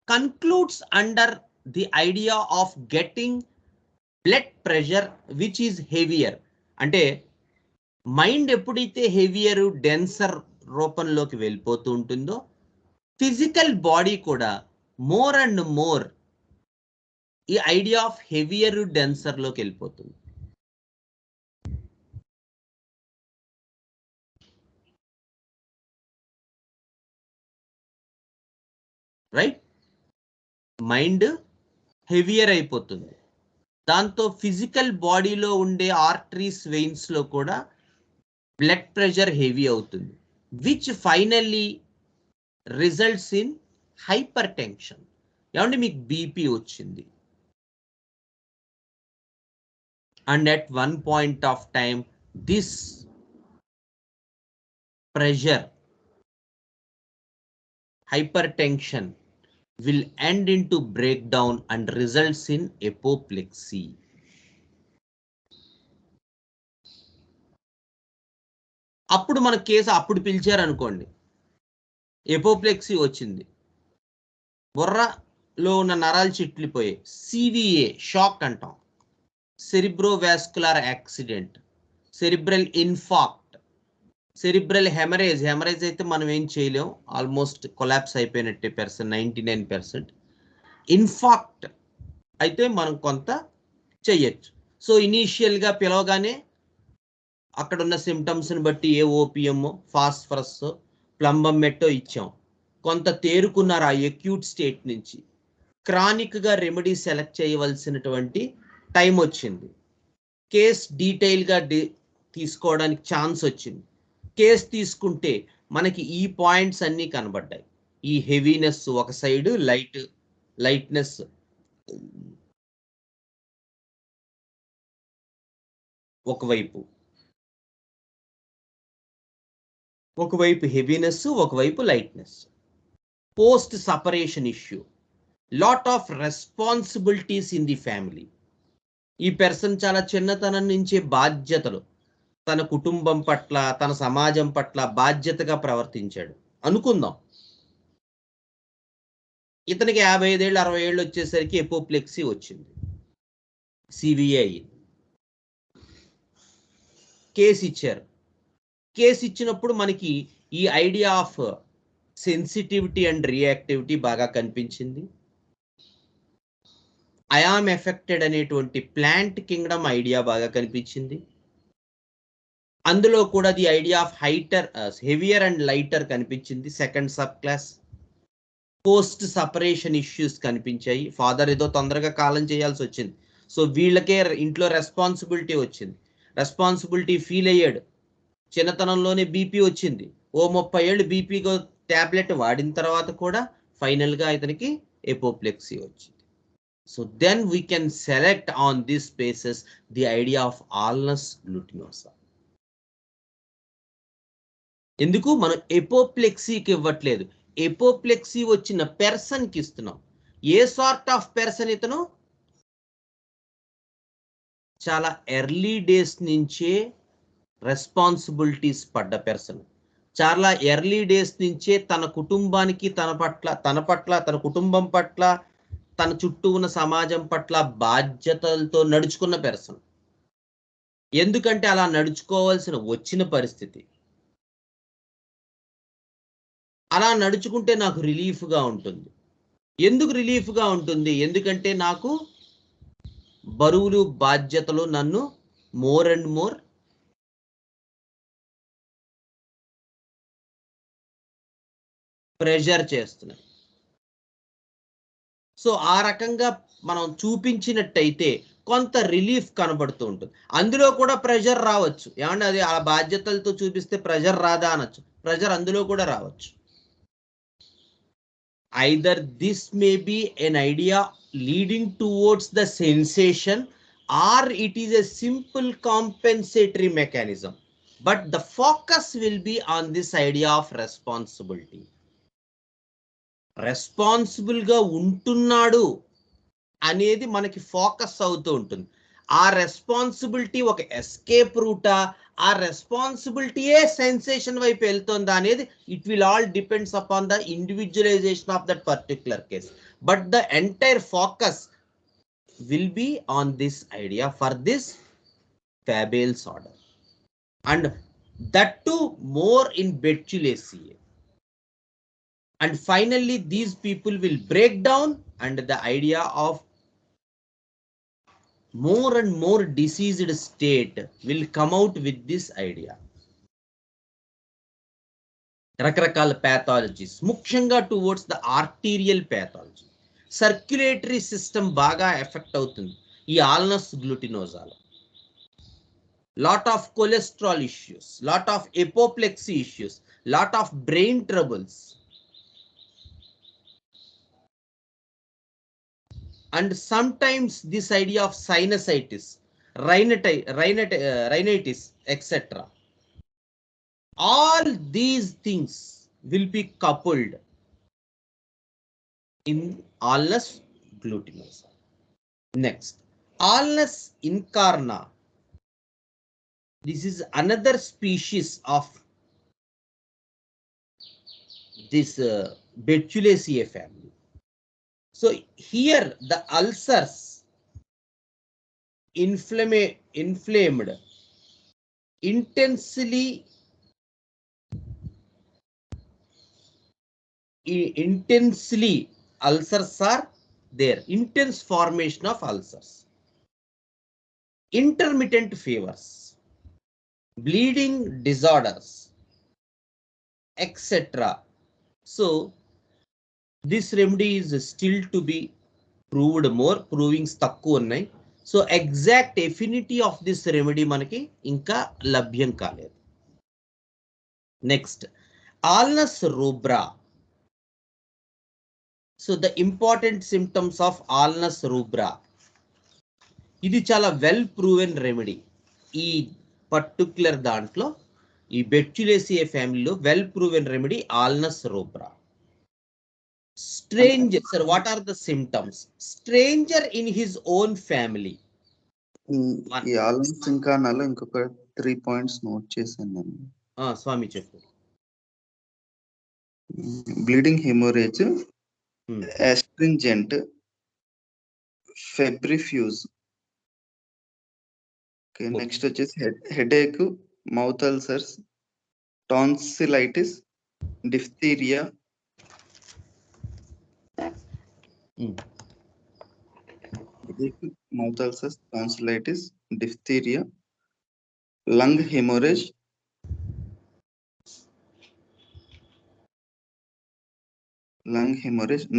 concludes under the idea of getting blood pressure which is heavier. అంటే mind ఎప్పుడైతే heavier, denser రూపంలోకి వెళ్ళిపోతూ ఉంటుందో, physical body కూడా more and more ఈ idea of heavier, denser లోకి వెళ్ళిపోతుంది. Right, mind heavier అయిపోతుంది, దాంతో ఫిజికల్ బాడీలో ఉండే ఆర్టరీస్ వెయిన్స్లో కూడా బ్లడ్ ప్రెషర్ హెవీ అవుతుంది, which finally results in hyper tension. ఏమంటే మీకు బీపీ వచ్చింది, and at one point of time this pressure, hypertension will end into breakdown and results in apoplexy. అప్పుడు మన కేసు అప్పుడు పిలిచారు అనుకోండి, ఎపోప్లెక్సీ వచ్చింది, బుర్రలో ఉన్న నరాలు చిట్లిపోయాయి, సివిఏ షాక్ అంటాం, cerebrovascular accident, cerebral in fact, cerebral haemorrhage అయితే మనం ఏం చేయలేం, ఆల్మోస్ట్ కొలాప్స్ అయిపోయినట్టే 99%. ఇన్ఫాక్ట్ అయితే మనం కొంత చెయ్యొచ్చు. సో ఇనీషియల్గా పిలవగానే అక్కడ ఉన్న సిమ్టమ్స్ని బట్టి ఏ ఓపిఎం, ఫాస్ఫరస్, ప్లంబం మెట్టో ఇచ్చాం, కొంత తేరుకున్నారు ఆ ఎక్యూట్ స్టేట్ నుంచి. క్రానిక్గా రెమెడీ సెలెక్ట్ చేయవలసినటువంటి టైం వచ్చింది, కేస్ డీటెయిల్గా తీసుకోవడానికి ఛాన్స్ వచ్చింది. కేస్ తీసుకుంటే మనకి ఈ పాయింట్స్ అన్నీ కనబడ్డాయి. ఈ హెవీనెస్ ఒక సైడ్, లైట్నెస్ ఒకవైపు హెవీనెస్, ఒకవైపు lightness. Post separation issue, lot of responsibilities in the family. ఈ పర్సన్ చాలా చిన్నతనం నుంచే బాధ్యతలు, తన కుటుంబం పట్ల, తన సమాజం పట్ల బాధ్యతగా ప్రవర్తించాడు అనుకుందాం. ఇతనికి 55 ఏళ్ళు 60 ఏళ్ళు వచ్చేసరికి ఎపోప్లెక్సీ వచ్చింది, సివిఏ అయ్యింది. కేసు ఇచ్చారు. కేసు ఇచ్చినప్పుడు మనకి ఈ idea of sensitivity and reactivity బాగా కనిపించింది. ఐ ఆమ్ ఎఫెక్టెడ్ అనేటువంటి ప్లాంట్ కింగ్డమ్ ఐడియా బాగా కనిపించింది. అందులో కూడా the idea of heavier and lighter కనిపించింది, second sub class. Post separation issues కనిపించాయి, ఫాదర్ ఏదో తొందరగా కాలం చేయాల్సి వచ్చింది, సో వీళ్ళకే ఇంట్లో రెస్పాన్సిబిలిటీ వచ్చింది, రెస్పాన్సిబిలిటీ ఫీల్ అయ్యాడు. చిన్నతనంలోనే బీపీ వచ్చింది, ఓ 30 ఏళ్ళు బీపీ ట్యాబ్లెట్ వాడిన తర్వాత కూడా ఫైనల్గా ఇతనికి ఎపోప్లెక్సీ వచ్చింది. So then we can select on this basis the idea of Alnus glutinosa. ఎందుకు మనం ఎపోప్లెక్సీకి ఇవ్వట్లేదు, ఎపోప్లెక్సీ వచ్చిన పర్సన్కి ఇస్తున్నాం. ఏ సార్ట్ ఆఫ్ పర్సన్ ఇతను? చాలా ఎర్లీ డేస్ నుంచే రెస్పాన్సిబిలిటీస్ పడ్డ పర్సన్, చాలా ఎర్లీ డేస్ నుంచే తన కుటుంబానికి, తన కుటుంబం పట్ల, తన చుట్టూ ఉన్న సమాజం పట్ల బాధ్యతలతో నడుచుకున్న పర్సన్. ఎందుకంటే అలా నడుచుకోవాల్సిన వచ్చిన పరిస్థితి. అలా నడుచుకుంటే నాకు రిలీఫ్గా ఉంటుంది. ఎందుకు రిలీఫ్గా ఉంటుంది? ఎందుకంటే నాకు బరువులు, బాధ్యతలు నన్ను మోర్ అండ్ మోర్ ప్రెషర్ చేస్తున్నాయి. సో ఆ రకంగా మనం చూపించినట్టయితే కొంత రిలీఫ్ కనబడుతూ ఉంటుంది. అందులో కూడా ప్రెషర్ రావచ్చు, ఏమంటే అది ఆ బాధ్యతలతో చూపిస్తే ప్రెషర్ రాదా అనొచ్చు, ప్రెషర్ అందులో కూడా రావచ్చు. Either this may be an idea leading towards the sensation, or it is a simple compensatory mechanism, but the focus will be on this idea of responsibility. Responsible ga untunnadu అనేది మనకి focus అవుతూ ఉంటుంది. ఆ responsibility ఒక escape రూటా, ఆ రెస్పాన్సిబిలిటీయే sensation వైపు వెళ్తుందా అనేది it will all depends upon the individualisation of that particular case. But the entire focus will be on this idea for this Fagales order, and that too more in Betulaceae. And finally these people will break down, and the idea of more and more diseased state will come out with this idea. రకరకాల pathologies, ముఖ్యంగా towards the arterial pathology, circulatory system బాగా effect అవుతుంది. ఈ ఆల్నస్ గ్లూటినోజాల్. Lot of cholesterol issues, lot of apoplexy issues, lot of brain troubles, and sometimes this idea of sinusitis, rhinitis, etc. All these things will be coupled in Alnus glutinosa. Next, Alnus incarna. This is another species of this Betulaceae family. So here the ulcers inflamed intensely ulcers are there, intense formation of ulcers, intermittent fevers, bleeding disorders, etc. So this remedy is still to be proved more, provings తక్కువ ఉన్నాయి. So exact affinity of this remedy మనకి ఇంకా లభ్యం కాలేదు. Next, Alnus rubra. So the important symptoms of Alnus rubra. ఇది చాలా well proven remedy. ఈ particular దాంట్లో ఈ బెట్యులేసియే ఫ్యామిలీలో well proven remedy Alnus rubra. Stranger, sir, what are the symptoms? Stranger in his own family. ఈ ఆల్నస్ ఇంకానాలో ఇంకొక 3 points note చేశాను నేను. స్వామి చెప్పు. Bleeding haemorrhage, astringent, febrifuge. Okay, next వచ్చేసి headache, mouth ulcers, tonsillitis, diphtheria, mouth ulcers, tonsillitis, diphtheria, lung hemorrhage,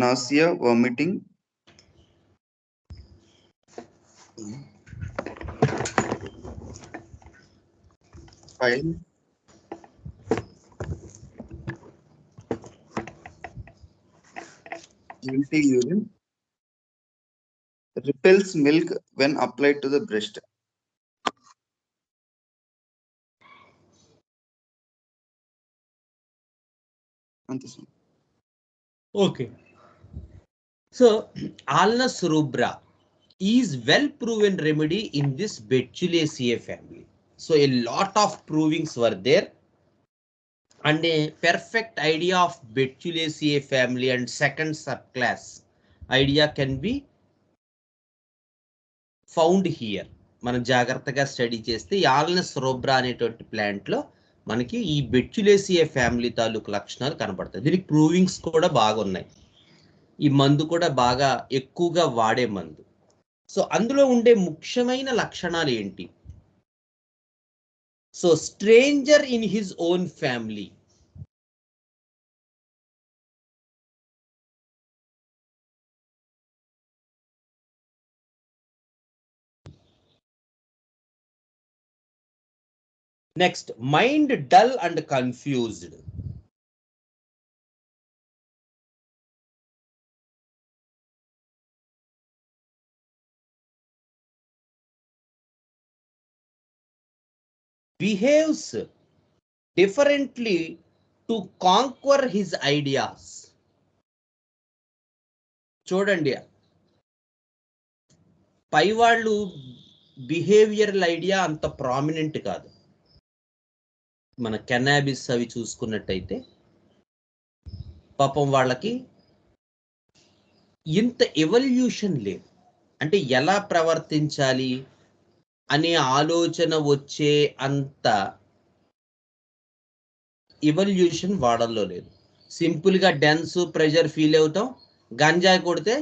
nausea, vomiting, bile, guilty urine, repels milk when applied to the breast. Okay. So Alnus rubra is well proven remedy in this Betulaceae family. So a lot of provings were there, and a perfect idea of Betulaceae family and second subclass idea can be found here. మనం జాగ్రత్తగా study చేస్తే ఈ ఆల్నస్ rubra అనేటువంటి plant లో మనకి ఈ బెట్యులేసియే family తాలూకు లక్షణాలు కనబడతాయి. దీనికి ప్రూవింగ్స్ కూడా బాగున్నాయి. ఈ మందు కూడా బాగా ఎక్కువగా వాడే మందు. సో అందులో ఉండే ముఖ్యమైన లక్షణాలు ఏంటి? So stranger in his own family. Next, mind dull and confused. Behaves differently to conquer his ideas. చూడండి, పైవాళ్ళు బిహేవియరల్ ఐడియా అంత ప్రామినెంట్ కాదు. మన కెనాబిస్ అవి చూసుకున్నట్టయితే పాపం వాళ్ళకి ఇంత ఎవల్యూషన్ లేదు. అంటే ఎలా ప్రవర్తించాలి అనే ఆలోచన వచ్చే అంత ఎవల్యూషన్ వాడల్లో లేదు. సింపుల్గా డెన్స్ ప్రెషర్ ఫీల్ అవుతాం, గంజాయి కొడితే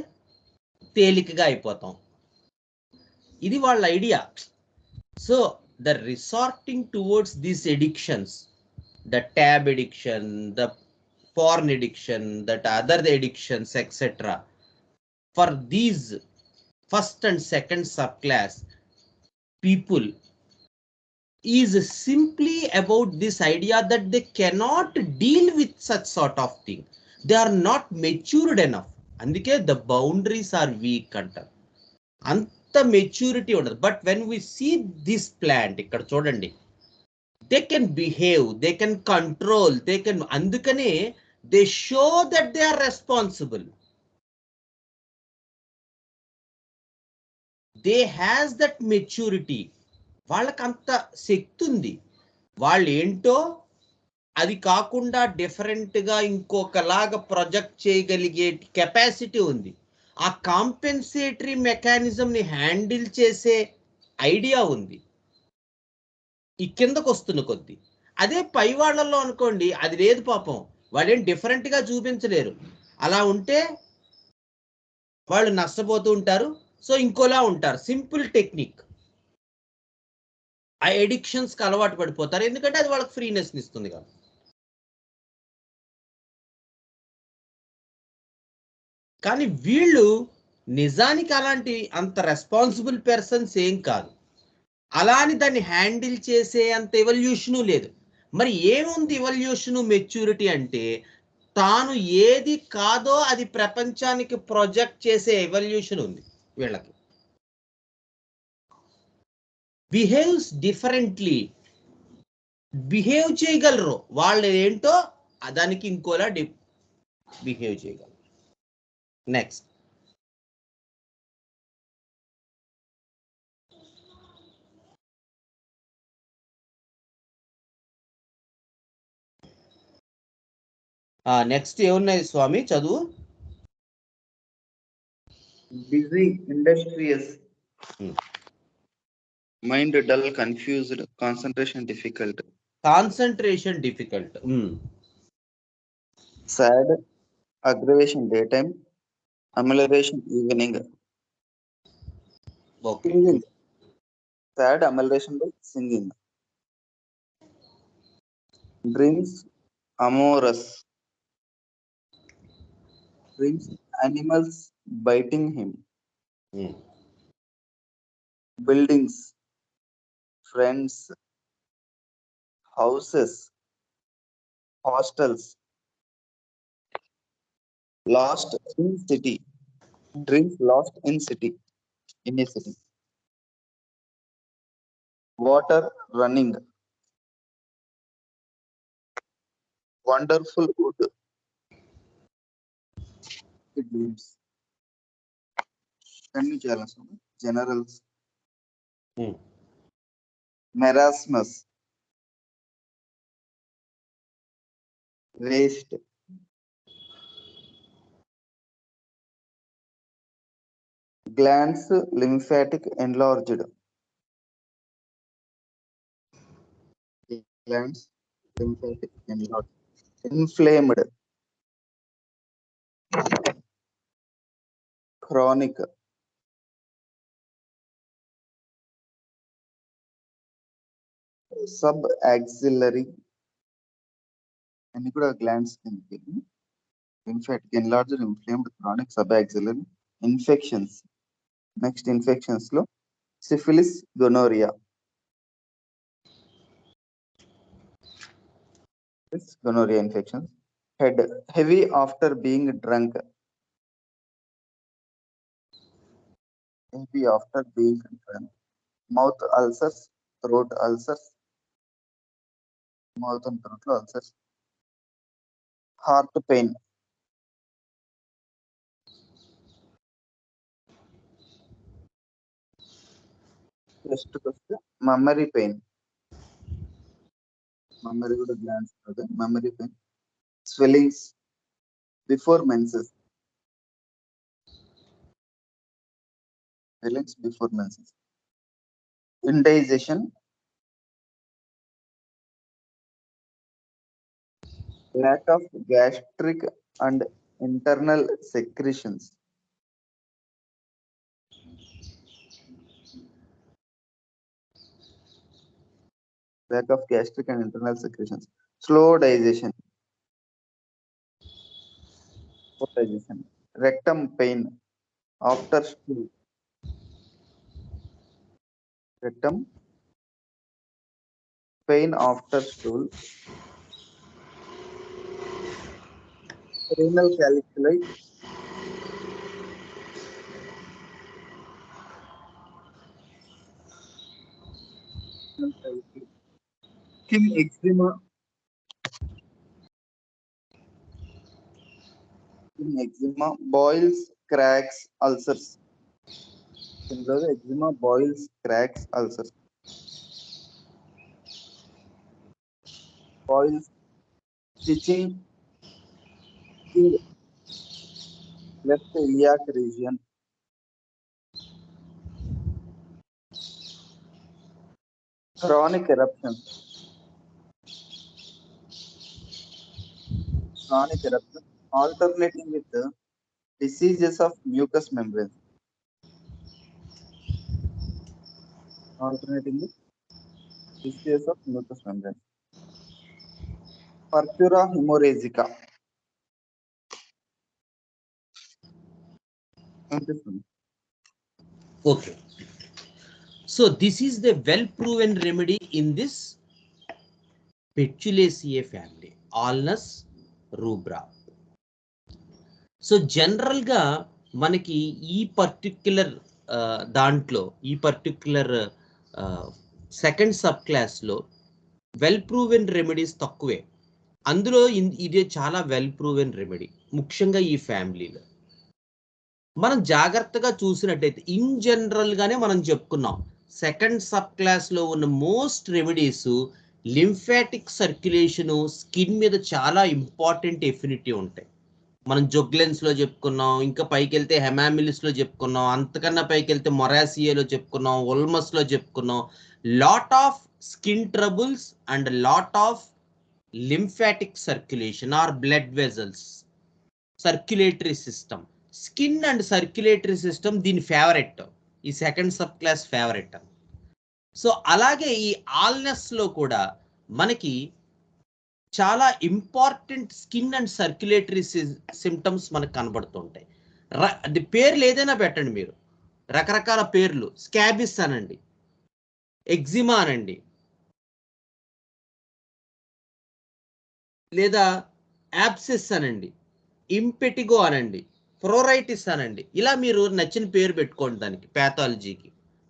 తేలికగా అయిపోతాం. ఇది వాళ్ళ idea. So the resorting towards these addictions, the tab addiction, the porn addiction, that other addictions, etc. For these first and second subclass people is simply about this idea that they cannot deal with such sort of thing. They are not matured enough. అందుకే the boundaries are weak అంటారు. అంత maturity ఉండదు. But when we see this plant ఇక్కడ చూడండి, they can behave, they can control, they can, అందుకనే they show that they are responsible. They has that maturity. వాళ్ళకి అంత శక్తి ఉంది. వాళ్ళు ఏంటో అది కాకుండా డిఫరెంట్ గా ఇంకొకలాగా ప్రొజెక్ట్ చేయగలిగే కెపాసిటీ ఉంది. ఆ కాంపెన్సేటరీ మెకానిజం ని హ్యాండిల్ చేసే ఐడియా ఉంది ఈ కిందకు వస్తున్న కొద్ది. అదే పై వాళ్ళల్లో అనుకోండి అది లేదు పాపం, వాళ్ళేం డిఫరెంట్ గా చూపించలేరు. అలా ఉంటే వాళ్ళు నష్టపోతూ ఉంటారు. సో ఇంకోలా ఉంటారు. Simple technique. ఆ ఎడిక్షన్స్ కి అలవాటు పడిపోతారు, ఎందుకంటే అది వాళ్ళకి ఫ్రీనెస్ ఇస్తుంది కాబట్టి. కానీ వీళ్ళు నిజానికి అలాంటి అంత రెస్పాన్సిబుల్ పర్సన్స్ ఏం కాదు. అలా అని దాన్ని హ్యాండిల్ చేసే అంత ఎవల్యూషను లేదు. మరి ఏముంది ఎవల్యూషను, మెచ్యూరిటీ అంటే తాను ఏది కాదో అది ప్రపంచానికి ప్రొజెక్ట్ చేసే ఎవల్యూషన్ ఉంది వీళ్ళకి. బిహేవ్స్ డిఫరెంట్లీ, బిహేవ్ చేయగలరు. వాళ్ళు ఏంటో దానికి ఇంకోలా బిహేవ్ చేయగలరు. నెక్స్ట్, నెక్స్ట్ ఏమున్నాయి స్వామి చదువు? Busy, industrious, mind dull, confused, concentration difficult. Concentration difficult. Sad, aggravation day time, amelioration evening. Okay. Singing, sad, amelioration by singing. Dreams, amorous. Dreams, animals biting him. Buildings, friends, houses, hostels. Lost in city. Dreams lost in city. In a city. Water running. Wonderful wood. Dreams. Generals. Marasmus. Waste. Glands lymphatic enlarged. Glands lymphatic enlarged. Inflamed. Chronic. Subaxillary. And glands lymphatic enlarged, inflamed, chronic, subaxillary. Infections. Next infections lo syphilis, gonorrhea. Gonorrhea infections. Head heavy after being drunk. Heavy after being drunk. Mouth ulcers, throat ulcers. Mouth and throat ulcers. Heart pain. Mammary pain. Mammary glands. Mammary pain. Swellings before menses. Swellings before menses. Indigestion. Lack of gastric and internal secretions. Lack of gastric and internal secretions. Slow digestion. Slow digestion. Rectum pain after stool. rectum, pain after stool, renal calculi, skin eczema, boils, cracks, ulcers. Eczema, boils, cracks, ulcers. Boils, stitching, left iliac region. Chronic eruption. Alternating with the diseases of mucous membrane. Purpura hemorrhagica. Okay. So this is the well-proven remedy in this Petulaceae family, Alnus, Rubra. So జనరల్గా మనకి ఈ particular దాంట్లో ఈ particular second sub క్లాస్లో well proven remedies తక్కువే. అందులో ఇది చాలా వెల్ ప్రూవెన్ రెమెడీ, ముఖ్యంగా ఈ ఫ్యామిలీలో. మనం జాగ్రత్తగా చూసినట్టయితే ఇన్ జనరల్గానే మనం చెప్పుకున్నాం సెకండ్ సబ్ క్లాస్లో ఉన్న most remedies lymphatic circulation, skin మీద చాలా ఇంపార్టెంట్ ఎఫినిటీ ఉంటాయి. మనం జొగ్లెన్స్లో చెప్పుకున్నాం, ఇంకా పైకి వెళ్తే హెమామిలిస్లో చెప్పుకున్నాం, అంతకన్నా పైకి వెళ్తే మొరాసియాలో చెప్పుకున్నాం, ఒల్మస్లో చెప్పుకున్నాం. Lot of skin troubles and lot of lymphatic circulation or blood vessels, circulatory system, skin and circulatory system దీని ఫేవరెట్, ఈ second sub class favourite. So అలాగే ఈ ఆల్నెస్లో కూడా మనకి చాలా important skin and circulatory symptoms మనకు కనబడుతుంటాయి. పేర్లు ఏదైనా పెట్టండి మీరు, రకరకాల పేర్లు, స్కాబిస్ అనండి, ఎగ్జిమా అనండి, లేదా యాప్సిస్ అనండి, ఇంపెటిగో అనండి, ఫ్లోరైటిస్ అనండి, ఇలా మీరు నచ్చిన పేరు పెట్టుకోండి దానికి ప్యాథాలజీకి.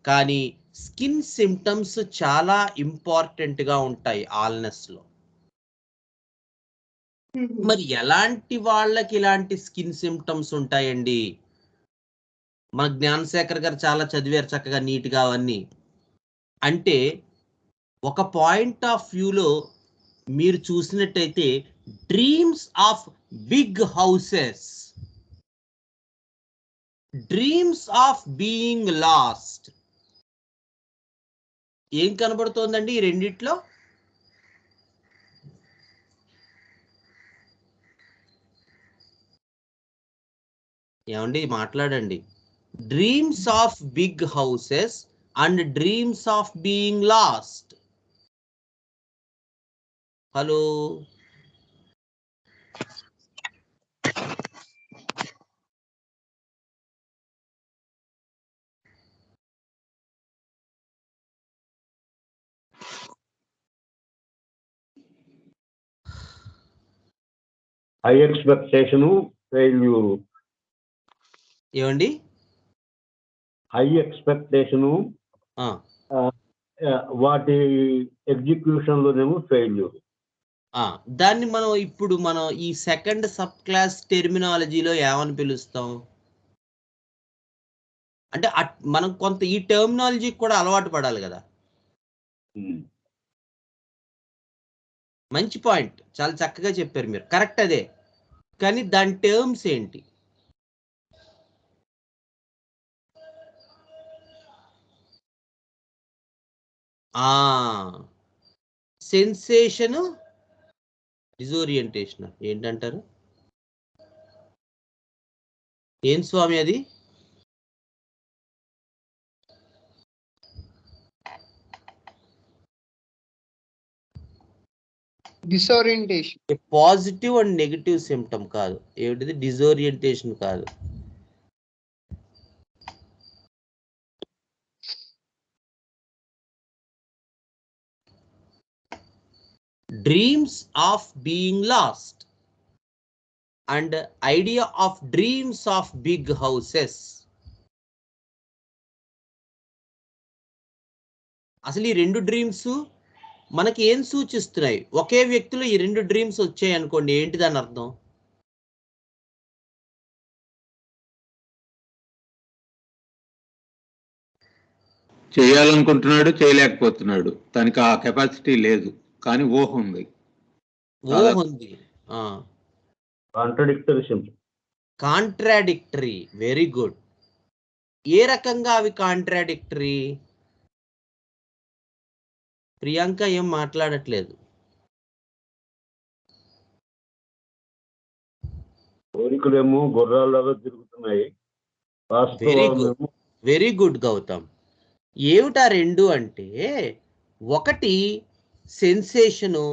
కానీ స్కిన్ సిమ్టమ్స్ చాలా ఇంపార్టెంట్గా ఉంటాయి ఆల్నెస్లో. మరి ఎలాంటి వాళ్ళకి ఇలాంటి స్కిన్ సిమ్టమ్స్ ఉంటాయండి? మన జ్ఞానశేఖర్ గారు చాలా చదివారు చక్కగా నీట్గా అవన్నీ. అంటే ఒక పాయింట్ ఆఫ్ వ్యూలో మీరు చూసినట్టయితే dreams of big houses, dreams of being lost, ఏం కనబడుతోందండి ఈ రెండిట్లో? ఏమండి మాట్లాడండి. Dreams of big houses and dreams of being lost. Hello, high expectation, failure. ఏమండి? హై ఎక్స్పెక్టేషను, వాటి ఎగ్జిక్యూషన్లోనేమో ఫెయిల్యూర్. దాన్ని మనం ఈ సెకండ్ సబ్ క్లాస్ టెర్మినాలజీలో ఏమని పిలుస్తాం అంటే, మనం కొంత ఈ టెర్మినాలజీ కూడా అలవాటు పడాలి కదా. మంచి పాయింట్, చాలా చక్కగా చెప్పారు మీరు, కరెక్ట్ అదే. కానీ దాని టర్మ్స్ ఏంటి? సెన్సేషన్, డిజోరియంటేషన్ ఏంటంటారు? ఏం స్వామి అది? డిసోరియంటేషన్. పాజిటివ్ అండ్ నెగిటివ్ సిమ్టమ్ కాదు. ఏమిటిది? డిజోరియంటేషన్ కాదు. dreams of being lost, and idea of dreams of big houses. అసలు ఈ రెండు డ్రీమ్స్ మనకి ఏం సూచిస్తున్నాయి? ఒకే వ్యక్తిలో ఈ రెండు డ్రీమ్స్ వచ్చాయి అనుకోండి, ఏంటి దాని అర్థం? చేయాలనుకుంటున్నాడు, చేయలేకపోతున్నాడు. తనకి ఆ కెపాసిటీ లేదు, కానీ ఊహ ఉంది. ఊహ ఉంది. కాంట్రాడిక్టరీ. Very good. ఏ రకంగా అవి కాంట్రాడిక్టరీ? ప్రియాంక ఏం మాట్లాడట్లేదు. కోరికలేమో గుర్రాల్లాగా తిరుగుతున్నాయి. Very good Gautam. ఏమిటా రెండు అంటే, ఒకటి సెన్సేషను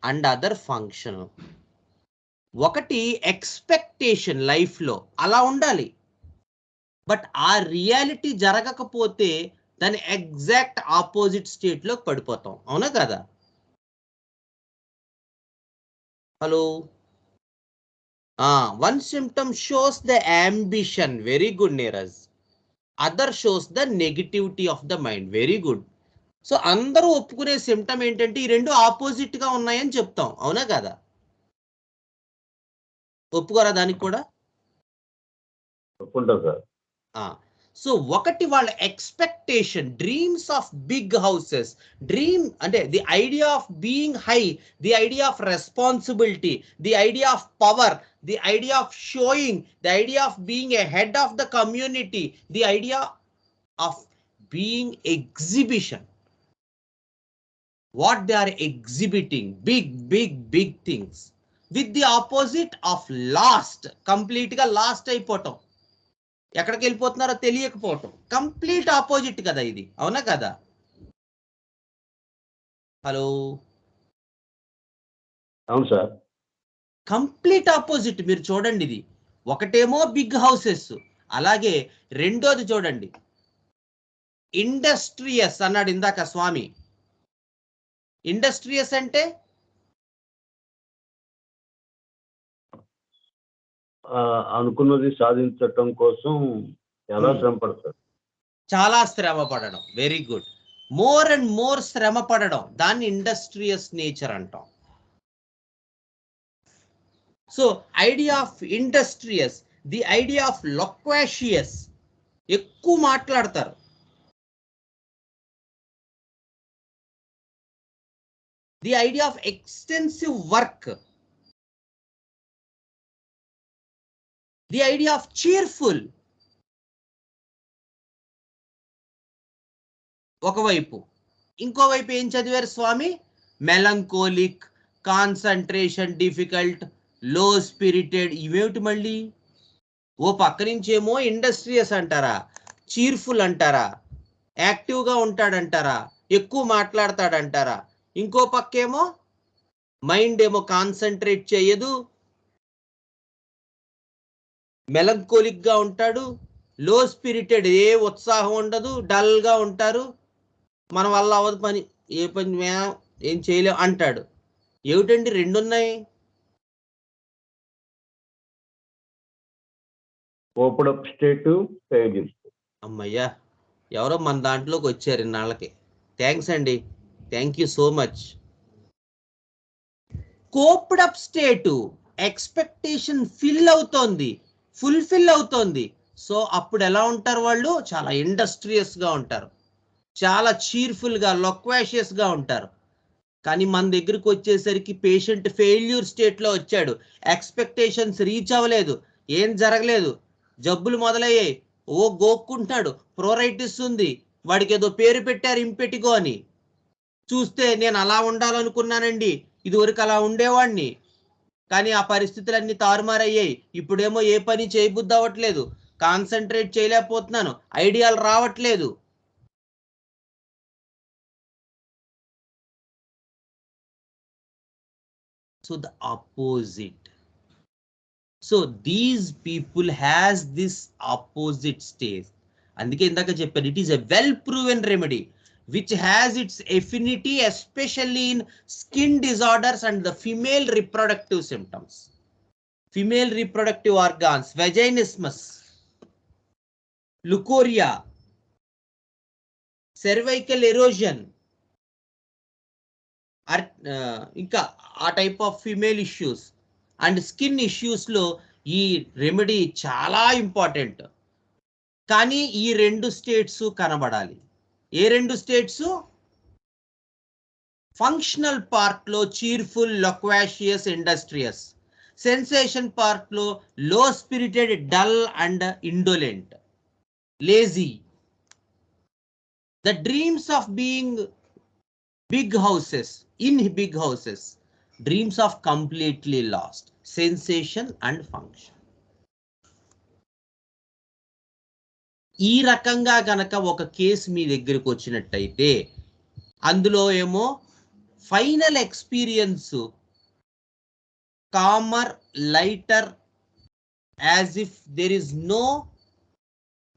అండ్ అదర్ ఫంక్షను. ఒకటి ఎక్స్పెక్టేషన్ లైఫ్లో అలా ఉండాలి, బట్ ఆ రియాలిటీ జరగకపోతే దాని ఎగ్జాక్ట్ ఆపోజిట్ స్టేట్లో పడిపోతాం. అవునా కదా? Hello. One symptom shows the ambition. Very good Neeraj. Other shows the negativity of the mind. Very good. So అందరూ ఒప్పుకునే సిమ్టమ్ ఏంటంటే ఈ రెండు ఆపోజిట్ గా ఉన్నాయని చెప్తాం. అవునా కదా? ఒప్పుకోరా దానికి కూడా? ఒప్పుకుంటా సార్. సో ఒకటి వాళ్ళ expectation, dreams of big houses. Dream అంటే the idea of being high, the idea of responsibility, the idea of power, the idea of showing, the idea of being a head of the community, the idea of being exhibition. What they are exhibiting, big things, with the opposite of last. Complete గా last అయిపోవటం, ఎక్కడికి వెళ్ళిపోతున్నారో తెలియకపోవటం. Complete opposite కదా ఇది. అవునా కదా? Hello. అవును sir. Complete opposite. మీరు చూడండి, ఇది ఒకటేమో బిగ్ హౌసెస్, అలాగే రెండోది చూడండి ఇండస్ట్రియస్ అన్నాడు ఇందాక స్వామి. ఇండస్ట్రియస్ అంటే అనుకున్నది సాధించటం కోసం చాలా శ్రమ పడతారు. చాలా శ్రమ పడడం. Very good. More and more శ్రమ పడడం, దాన్ని ఇండస్ట్రియస్ నేచర్ అంటాం. So idea of industrious, the idea of loquacious, ఎక్కువ మాట్లాడతారు. The idea of extensive work, the idea of cheerful. ఒకవైపు. ఇంకోవైపు ఏం చదివారు స్వామి? Melancholic, concentration difficult, low spirited. ఇవేమిటి మళ్ళీ? ఓ పక్క నుంచేమో ఇండస్ట్రియస్ అంటారా, చీర్ఫుల్ అంటారా, యాక్టివ్గా ఉంటాడంటారా, ఎక్కువ మాట్లాడతాడంటారా. ఇంకో పక్కేమో మైండ్ ఏమో కాన్సన్ట్రేట్ చేయదు, మెలంకోలిక్ గా ఉంటాడు, లో స్పిరిటెడ్, ఏ ఉత్సాహం ఉండదు, డల్ గా ఉంటారు, మన వల్ల అవ్వదు పని, ఏ పని ఏం చేయలేం అంటాడు. ఏమిటండి రెండున్నాయి? కోపడప్ స్టేట్, అమ్మయ్యా, ఎవరో మన దాంట్లోకి వచ్చారు ఇన్నాళ్ళకి. థ్యాంక్స్ అండి, thank you so much. Cooped up state, expectation fulfil అవుతోంది. సో అప్పుడు ఎలా ఉంటారు వాళ్ళు? చాలా ఇండస్ట్రియస్ గా ఉంటారు, చాలా చీర్ఫుల్ గా, లొక్వాషియస్ గా ఉంటారు. కానీ మన దగ్గరికి వచ్చేసరికి పేషెంట్ ఫెయిల్యూర్ స్టేట్ లో వచ్చాడు, ఎక్స్పెక్టేషన్స్ రీచ్ అవ్వలేదు, ఏం జరగలేదు, జబ్బులు మొదలయ్యాయి, ఓ గోక్కుంటున్నాడు, ప్రోరైటిస్ ఉంది, వాడికి ఏదో పేరు పెట్టారు ఇంపెటిగో అని. చూస్తే నేను అలా ఉండాలనుకున్నానండి, ఇదివరకు అలా ఉండేవాడిని, కానీ ఆ పరిస్థితులన్నీ తారుమారయ్యాయి, ఇప్పుడేమో ఏ పని చేయబుద్ధి అవ్వట్లేదు, కాన్సన్ట్రేట్ చేయలేకపోతున్నాను, ఐడియాలు రావట్లేదు. So the opposite. So these people has this opposite stage. అందుకే ఇందాక చెప్పాను, it is a well proven remedy. which has its affinity especially in skin disorders and the female reproductive symptoms. Female reproductive organs, vaginismus, leukorrhea, cervical erosion, ఇంకా ఆ type of female issues and skin ఇష్యూస్లో ఈ remedy చాలా important. కానీ ఈ 2 states కనబడాలి. ఏ 2 states? Functional పార్ట్లో చీర్ఫుల్, లొక్వాషియస్, ఇండస్ట్రియస్. సెన్సేషన్ పార్ట్లో low spirited, dull and indolent, lazy. The dreams of being big houses, in big houses, dreams of completely lost, sensation and function. ఈ రకంగా గనక ఒక కేసు మీ దగ్గరకు వచ్చినట్టయితే అందులో ఏమో final experience calmer, lighter, as if there is no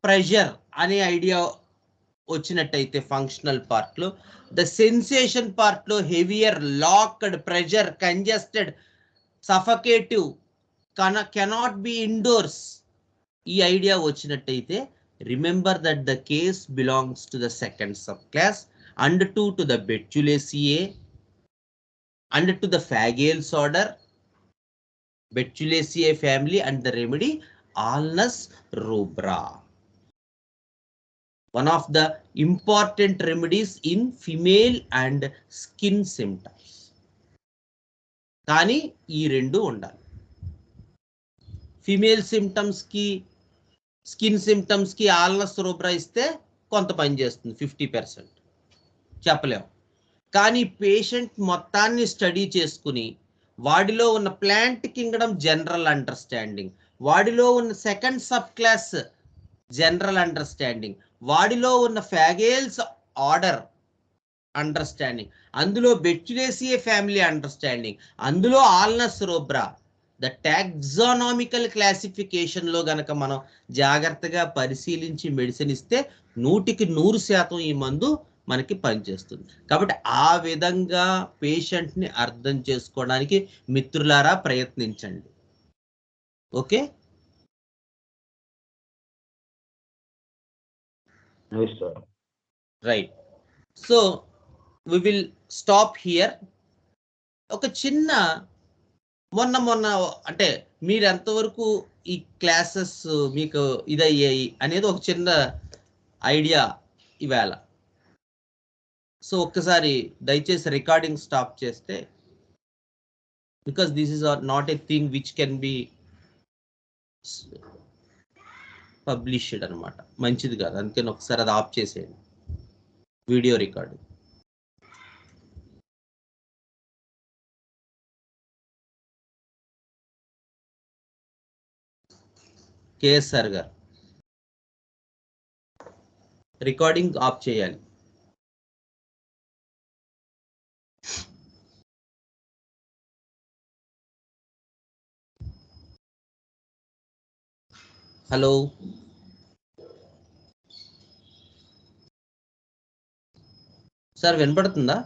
pressure అనే idea వచ్చినట్టయితే ఫంక్షనల్ పార్ట్లో, ద సెన్సేషన్ పార్ట్లో heavier, locked, pressure, congested, suffocative, cannot be indoors ఈ ఐడియా వచ్చినట్టయితే remember that the case belongs to the second sub class and to the Betulaceae and to the Fagales order, Betulaceae family, and the remedy Alnus rubra. One of the important remedies in female and skin symptoms. కానీ ఈ 2 ఉండాలి. Female symptoms కి, skin symptoms కి ఆల్నస్ rubra ఇస్తే కొంత పని చేస్తుంది, 50%, చెప్పలేము. కానీ పేషెంట్ మొత్తాన్ని స్టడీ చేసుకుని వాడిలో ఉన్న ప్లాంట్ కింగ్డమ్ జనరల్ అండర్స్టాండింగ్, వాడిలో ఉన్న second sub class general understanding, వాడిలో ఉన్న ఫ్యాగేల్స్ ఆర్డర్ అండర్స్టాండింగ్, అందులో బెట్యులేసియే ఫ్యామిలీ అండర్స్టాండింగ్, అందులో ఆల్నస్ రూబ్రా, ద టాక్సానామికల్ క్లాసిఫికేషన్లో గనక మనం జాగ్రత్తగా పరిశీలించి మెడిసిన్ ఇస్తే 100% ఈ మందు మనకి పనిచేస్తుంది. కాబట్టి ఆ విధంగా పేషెంట్ని అర్థం చేసుకోవడానికి మిత్రులారా ప్రయత్నించండి. Okay, right. So we will stop here. ఒక చిన్న మొన్న అంటే మీరు ఎంతవరకు ఈ క్లాసెస్ మీకు ఇదయ్యాయి అనేది ఒక చిన్న ఐడియా ఇవాళ. సో ఒక్కసారి దయచేసి రికార్డింగ్ స్టాప్ చేస్తే, because this is not a thing which can be published అనమాట, మంచిది కాదు. అందుకని ఒకసారి అది ఆఫ్ చేసేయండి, వీడియో రికార్డింగ్. కేఎస్ఆర్ గారు రికార్డింగ్ ఆఫ్ చేయాలి. హలో, సార్ వినపడుతుందా?